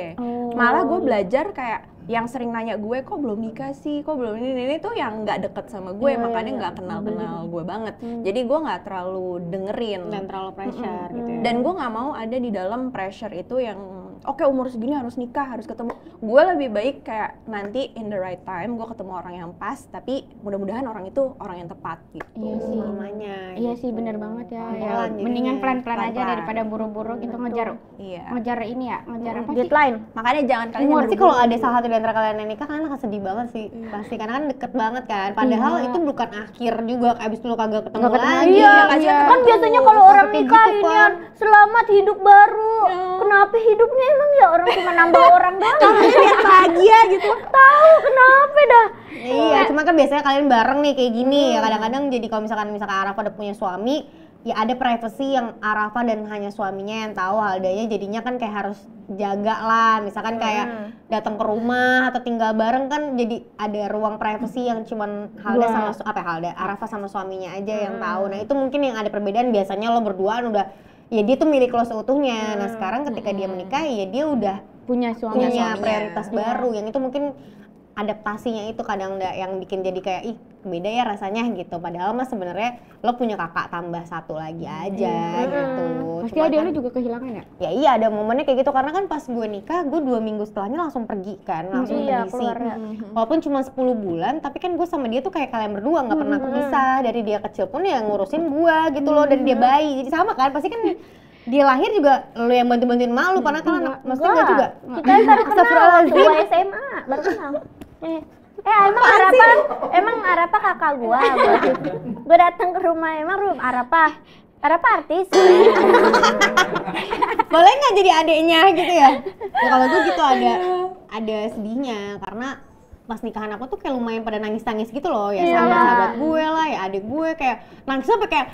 Malah gue belajar kayak yang sering nanya gue kok belum nikah sih, kok belum ini tuh yang nggak deket sama gue, makanya nggak kenal gue banget. Jadi gue nggak terlalu dengerin dan terlalu pressure gitu ya. Dan gue nggak mau ada di dalam pressure itu yang oke, umur segini harus nikah, harus ketemu. Gue lebih baik kayak nanti in the right time gue ketemu orang yang pas, tapi mudah-mudahan orang itu orang yang tepat gitu. Iya sih, namanya. Iya sih, benar banget ya. Ya, Pelan, mendingan pelan-pelan aja pelan-pelan. daripada buru-buru gitu ngejar ini ya, ngejar apa sih? Deadline. Makanya jangan kalian Pasti kalau ada salah satu di antara kalian yang nikah, kalian akan sedih banget sih. Pasti, karena kan deket banget kan. Padahal itu bukan akhir juga, abis itu lu kagak ketemu lagi. Iya, kasihan kan biasanya kalau orang seperti nikah gitu, ini Pan. selamat hidup baru. Kenapa hidupnya emang ya orang cuma nambah orang doang? Biar bahagia gitu. Tahu kenapa dah? Iya, cuma kan biasanya kalian bareng nih kayak gini ya. Kadang-kadang jadi kalau misalkan Arafah udah punya suami, ya ada privacy yang Arafah dan hanya suaminya yang tahu. Haldanya jadinya kan kayak harus jaga lah. Misalkan kayak datang ke rumah atau tinggal bareng kan jadi ada ruang privacy yang cuman Halda sama Arafah sama suaminya aja yang tahu. Nah, itu mungkin yang ada perbedaan. Biasanya lo berduaan udah ya dia tuh milik lo seutuhnya. Nah, sekarang ketika dia menikah ya dia udah Punya suami. punya prioritas baru yang itu mungkin adaptasinya itu kadang yang bikin jadi kayak ih beda ya rasanya gitu. Padahal mah sebenarnya lo punya kakak tambah satu lagi aja gitu. Pasti Cuma adik kan, lu juga kehilangan ya? ya iya ada momennya kayak gitu karena kan pas gue nikah gue 2 minggu setelahnya langsung pergi kan, langsung ke DC. Walaupun cuma 10 bulan tapi kan gue sama dia tuh kayak kalian berdua nggak pernah kepisah. Dari dia kecil pun ya ngurusin gue gitu loh, dari dia bayi. Jadi sama kan pasti kan dia lahir juga lo yang bantu-bantuin mak lu, padahal kan anak maksudnya enggak juga. Kita baru kenal waktu gua SMA, baru kenal. Emang Arafah kakak gua. Gua datang ke rumah emang Arafah artis. Boleh nggak jadi adeknya gitu ya? Ya kalau gue gitu ada sedihnya karena pas nikahan aku tuh kayak lumayan pada nangis-nangis gitu loh ya, sahabat gue lah ya, adik gue kayak nangis sampai kayak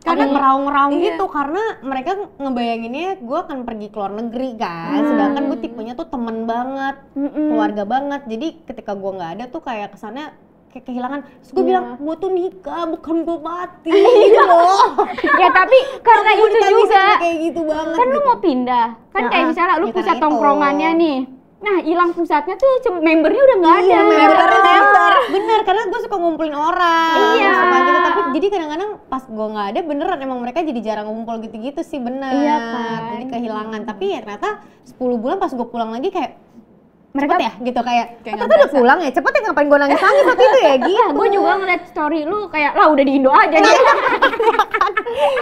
karena meraung-meraung gitu karena mereka ngebayanginnya gue akan pergi ke luar negeri kan, sedangkan gue tipenya tuh temen banget, keluarga banget. Jadi ketika gue nggak ada tuh kayak kesannya kayak kehilangan. Terus gue bilang gue tuh nikah bukan gue mati gitu loh. Ya tapi karena itu juga kayak gitu banget. kan lu mau pindah kan kayak misalnya lu ya pusat karena itu. tongkrongannya nih, nah hilang pusatnya tuh membernya udah nggak ada. Member. Bener, karena gue suka ngumpulin orang. Iya. Suka gitu, tapi jadi kadang-kadang pas gue nggak ada beneran emang mereka jadi jarang ngumpul gitu-gitu sih, bener. Iya kan. Jadi kehilangan, tapi ya ternyata 10 bulan pas gue pulang lagi kayak Mereka cepet ya gitu kayak nggak ternyata udah pulang ya, cepet ya ngapain gue nangis-nangis waktu itu ya gitu. gue juga ngeliat story lu kayak lah udah di Indo aja nih.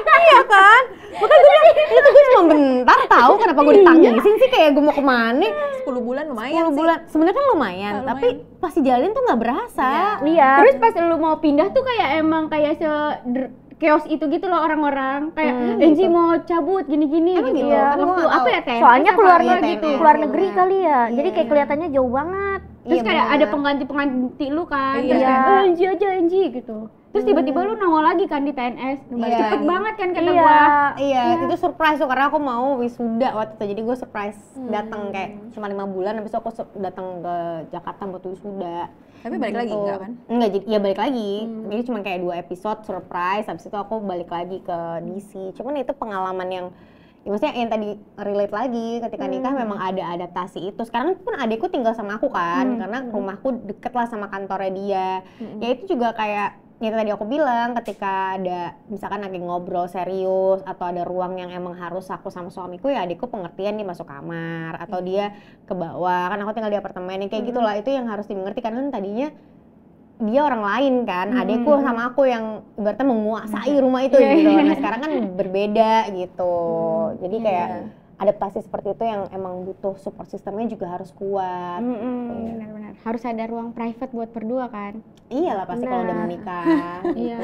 Iya kan? Makanya gue bilang, itu gue cuma bentar tahu kenapa gue ditangisin sih kayak gue mau kemana. 10 bulan lumayan 10 bulan, sebenarnya kan lumayan, tapi pas dijalin tuh nggak berasa. Iya. Terus pas lu mau pindah tuh kayak emang kayak chaos itu gitu loh orang-orang kayak Enji mau cabut gini-gini Emang gitu. gitu? Kan Kan gua waktu nggak apa tahu. ya TNS Soalnya apa keluar ya negeri gitu. keluar negeri kali ya. Jadi kayak kelihatannya jauh banget. Terus Iya, kayak bener. ada pengganti lu kan. Terus Iya. kayak Enji aja Enji gitu. Terus tiba-tiba lu nongol lagi kan di TNS. Iya. Cepet banget kan kata Iya. gua. Iya, itu surprise tuh karena aku mau wisuda waktu itu. Jadi gue surprise datang kayak cuma 5 bulan, habis itu aku datang ke Jakarta buat wisuda. Tapi balik lagi enggak kan? Enggak, jadi ya balik lagi. Jadi cuma kayak 2 episode surprise, habis itu aku balik lagi ke DC. Cuman itu pengalaman yang ya maksudnya yang tadi relate lagi ketika nikah memang ada adaptasi itu. Sekarang pun adikku tinggal sama aku kan, karena rumahku deket lah sama kantornya dia. Ya itu juga kayak yang tadi aku bilang, ketika ada misalkan lagi ngobrol serius atau ada ruang yang emang harus aku sama suamiku, ya adikku pengertian, dia masuk kamar atau dia ke bawah, kan aku tinggal di apartemen yang kayak gitulah. Itu yang harus dimengerti karena kan tadinya dia orang lain kan, adikku sama aku yang ibaratnya menguasai rumah itu gitu. Nah sekarang kan berbeda gitu. Jadi kayak adaptasi seperti itu yang emang butuh support sistemnya juga harus kuat. Benar-benar. Harus ada ruang private buat berdua kan. Iyalah pasti kalau udah menikah. Iya.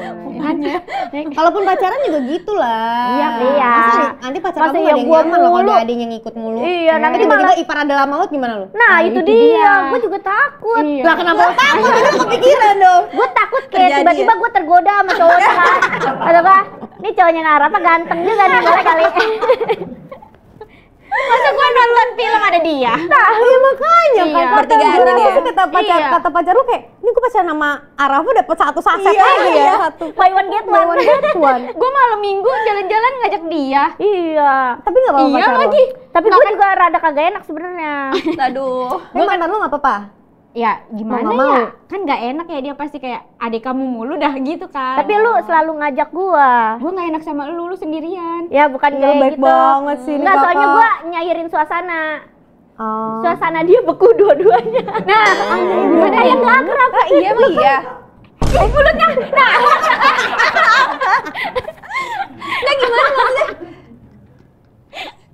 Kalaupun pacaran juga gitulah. Iya. Masa nanti pacar Masa kamu yang gak ada yang gua nyaman loh kalau mulu. ada adiknya yang ngikut mulu. Iya, nanti tiba-tiba ipar adalah maut gimana lu? Nah, itu itu dia. dia. Gue juga takut. Iya. Lah kenapa lu takut? Itu kepikiran dong. Gue takut kayak Terjadi tiba-tiba gue tergoda sama cowoknya kan. Atau apa? Ini cowoknya Arafah ganteng juga nih boleh kali. Masa gua nonton film ada dia? Iya makanya kan Iya. kata Bertigaan gue ya. sih kata pacar lu kayak ini gue pacaran sama Arafa dapet 1 saset lagi ya. Buy one get one. Gue malam minggu jalan-jalan ngajak dia. Iya. Tapi nggak apa-apa. Iya pacar lo. lagi. Tapi gue juga rada kagak enak sebenarnya. Aduh. Tapi mantan lu nggak apa-apa. Ya gimana Mau nggak ya? mau? Kan nggak enak ya, dia pasti kayak adik kamu mulu dah gitu kan. Tapi lu selalu ngajak gua. gue nggak enak sama lu sendirian. Ya bukan Iya, kayak baik gitu. banget sih ini Enggak, soalnya kakak. gua nyairin suasana. Oh. Suasana dia beku dua-duanya. Nah, ada yang nggak akrab. Iya mah iya. Mulutnya.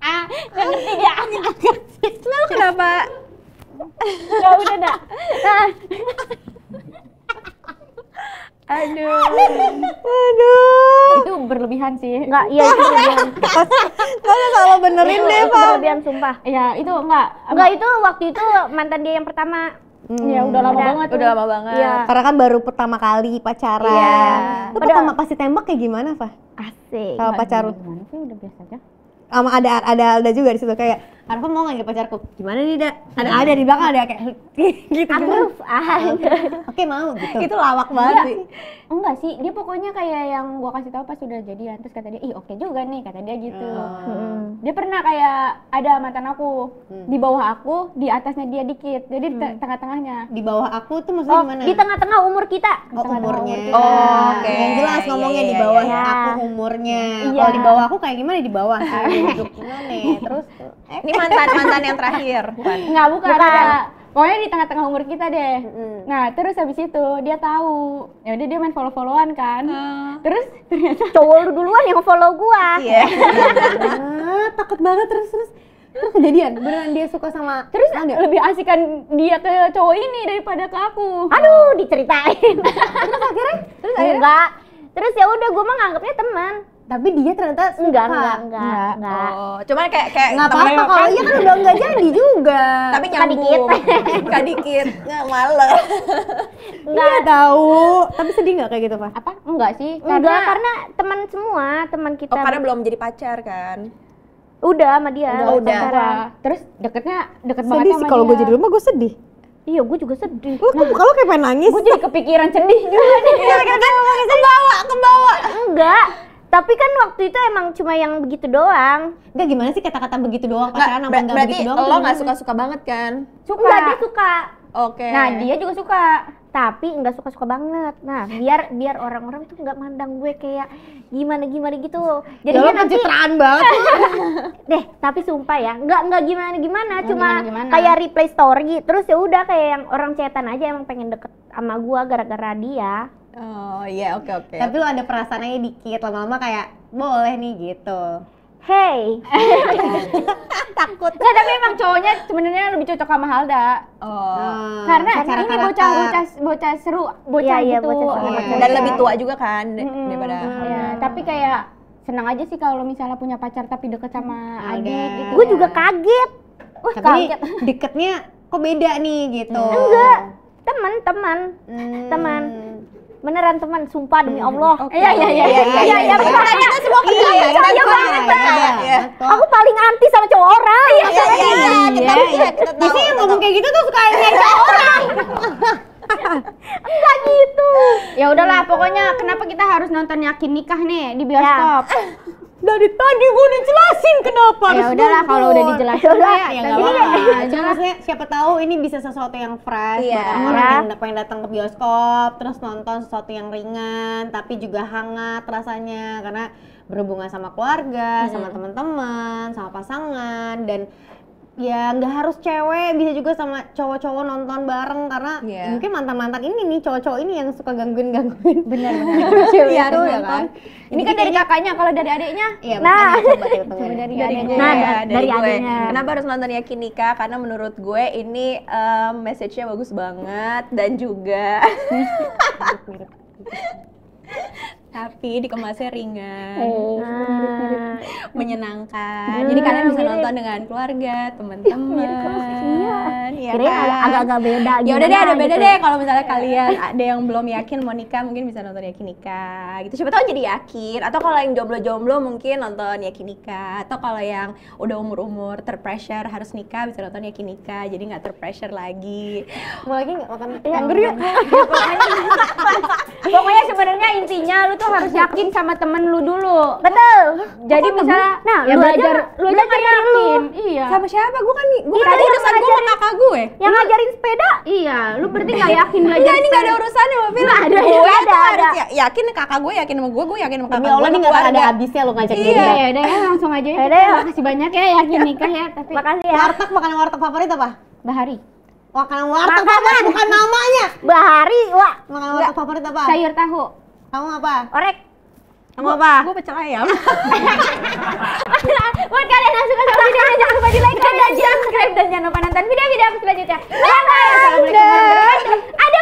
Nah, nggak ngerti dia. Lalu kenapa? Ya udah dah. Nah, Aduh. itu berlebihan sih. Enggak, iya itu berlebihan. Kalian salah benerin deh, Pak. Berlebihan sumpah. Ya itu enggak. Enggak, itu waktu itu mantan dia yang pertama. Ya udah lama banget. Udah lama banget. Iya. Karena kan baru pertama kali pacaran. Iya. Lu pertama pasti tembak kayak gimana, Pak? Asik. Sama pacar lu? Gimana sih, udah biasa aja. Sama ada juga di situ kayak Arfa mau nggak jadi pacarku? Gimana nih, Da? Ada di belakang ada kayak gitu. Approve. Oke, mau gitu. Itu lawak banget sih. Enggak sih, dia pokoknya kayak yang gua kasih tahu pas sudah jadian. Terus kata dia, ih oke juga nih, kata dia gitu. Dia pernah kayak ada mantan aku, di bawah aku, di atasnya dia dikit. Jadi tengah-tengahnya. Di bawah aku tuh maksudnya Oh, gimana? di tengah-tengah umur kita. Oh, umurnya. Oh, oke. Yang jelas ngomongnya Iya, di iya, bawah iya. aku umurnya. Iya. Kalau di bawah aku kayak gimana di bawah? Duduk gimana? Terus Ini mantan yang terakhir, bukan? Enggak, bukan. Bukan. Ada. Pokoknya di tengah-tengah umur kita deh. Nah, terus habis itu dia tahu. Ya udah dia main follow-followan kan. Terus ternyata Cowok lu duluan yang follow gua. Iya. takut banget terus kejadian. Beneran dia suka sama terus Anda? lebih asikan dia ke cowok ini daripada ke aku. Aduh, diceritain. Terus akhirnya? Enggak. Terus ya udah gua mah nganggapnya teman. Tapi dia ternyata suka. Enggak. Oh, cuman kayak Nggak temen apa-apa kalau iya kan udah nggak jadi juga. tapi Suka nyambung. Suka dikit. Nggak males. Iya tahu. Tapi sedih nggak kayak gitu, Pak? Apa? Enggak sih. Enggak, karena teman semua, teman kita. Oh, karena belum jadi pacar kan? Udah sama dia. Udah. pacaran. Terus deket banget Sedih sama sih kalau dia. gue jadi rumah gue sedih. Iya, gue juga sedih. Kok muka lo kayak pengen nangis? Gue jadi kepikiran sedih juga nih. Kebawa. Enggak. Tapi kan waktu itu emang cuma yang begitu doang. Enggak gimana sih kata-kata begitu doang pacaran sama enggak Berarti begitu doang? lo tuh nggak gimana? suka-suka banget kan? Suka. Enggak, dia suka. Oke. Nah, dia juga suka. Tapi enggak suka-suka banget. Nah, biar orang-orang tuh enggak mandang gue kayak gimana gitu. Jadi Ya lo dia nanti pencitraan banget. deh, tapi sumpah ya, enggak gimana, cuma gimana-gimana. kayak replay story. Terus ya udah kayak yang orang chatan aja emang pengen deket sama gua gara-gara dia. Oh iya, oke. Tapi lo ada perasaannya dikit, lama-lama kayak boleh nih gitu. Hey, Takut. Nggak, tapi emang cowoknya sebenarnya lebih cocok sama Halda. Oh. Karena secara ini karakter. bocah seru, bocah Iya, gitu. bocah seru. Iya. Dan lebih tua juga kan daripada Ya, tapi kayak senang aja sih kalau misalnya punya pacar tapi deket sama adik gitu. gue juga kaget. Wah, Tapi kaget. deketnya kok beda nih gitu. Enggak, teman. Teman. Beneran teman, sumpah demi Allah. Iya. beneran. kita semua kenal Iya, ya. Percaya betul, banget. iya, betul. Aku paling anti sama cowok orang. Iya, kita tahu. Biasanya yang ngomong kayak gitu tuh suka nyari orang. Enggak gitu. Ya udahlah, pokoknya kenapa kita harus nonton Yakin Nikah nih di bioskop? Dari tadi gue udah jelasin kenapa harus Ya udahlah, kalau udah dijelasin ya ya nggak nggak apa-apa. apa-apa. Cuma maksudnya siapa tahu ini bisa sesuatu yang fresh Iya. buat orang-orang yang pengen datang ke bioskop terus nonton sesuatu yang ringan tapi juga hangat rasanya karena berhubungan sama keluarga, sama teman-teman, sama pasangan dan ya nggak harus cewek, bisa juga sama cowok-cowok nonton bareng karena Iya. mungkin mantan-mantan ini nih cowok-cowok ini yang suka gangguin-gangguin. Bener. Cewek Iya, itu harus ya nonton. kan. Ini kan dari kakaknya, kalau dari adiknya? Iya, Nah. makanya coba deh Coba dari Dari adiknya. gue, Nah, dari dari gue. adiknya. Kenapa harus nonton Yakin Nikah? Karena menurut gue ini message-nya bagus banget dan juga tapi dikemasnya ringan, menyenangkan. Jadi kalian bisa nonton dengan keluarga, teman-teman. Iya kan? Agak-agak beda. Ya udah deh, ada beda gitu. deh. Kalau misalnya kalian ada yang belum yakin mau nikah, mungkin bisa nonton Yakin Nikah. Gitu. Siapa tahu jadi yakin. Atau kalau yang jomblo-jomblo mungkin nonton Yakin Nikah. Atau kalau yang udah umur-umur terpressure harus nikah, bisa nonton Yakin Nikah. Jadi nggak terpressure lagi. Mau lagi nggak makan anggur yuk? Pokoknya sebenarnya intinya lu tuh harus yakin sama temen lu dulu. Betul. Jadi misalnya ya lu belajar aja nggak yakin. Iya. Sama siapa? Gue kan Iya, ada yang urusan gue sama kakak gue. yang ngajarin sepeda. Iya, lu berarti nggak yakin belajar. Enggak, ini nggak ada urusannya sama film. Ada, Gue ada, tuh ada. harus yakin kakak gue yakin sama gue yakin sama kakak Demi gue. Allah nih gak akan ada habisnya lo ngajak Iya. dia. Ya udah ya langsung aja. Ya udah, ya. Makasih banyak ya Yakin Nikah ya. Tapi Makasih ya. Makanan warteg favorit apa? Bahari. Makanan warteg favorit bukan namanya. Bahari, wah. Makanan warteg favorit apa? Sayur tahu. Kamu apa? Orek. Kamu apa? Gue pecel ayam. Buat kalian yang suka sama videonya jangan lupa di like dan subscribe dan jangan lupa nonton video-video aku selanjutnya. Bye bye. Assalamualaikum warahmatullahi wabarakatuh. Ada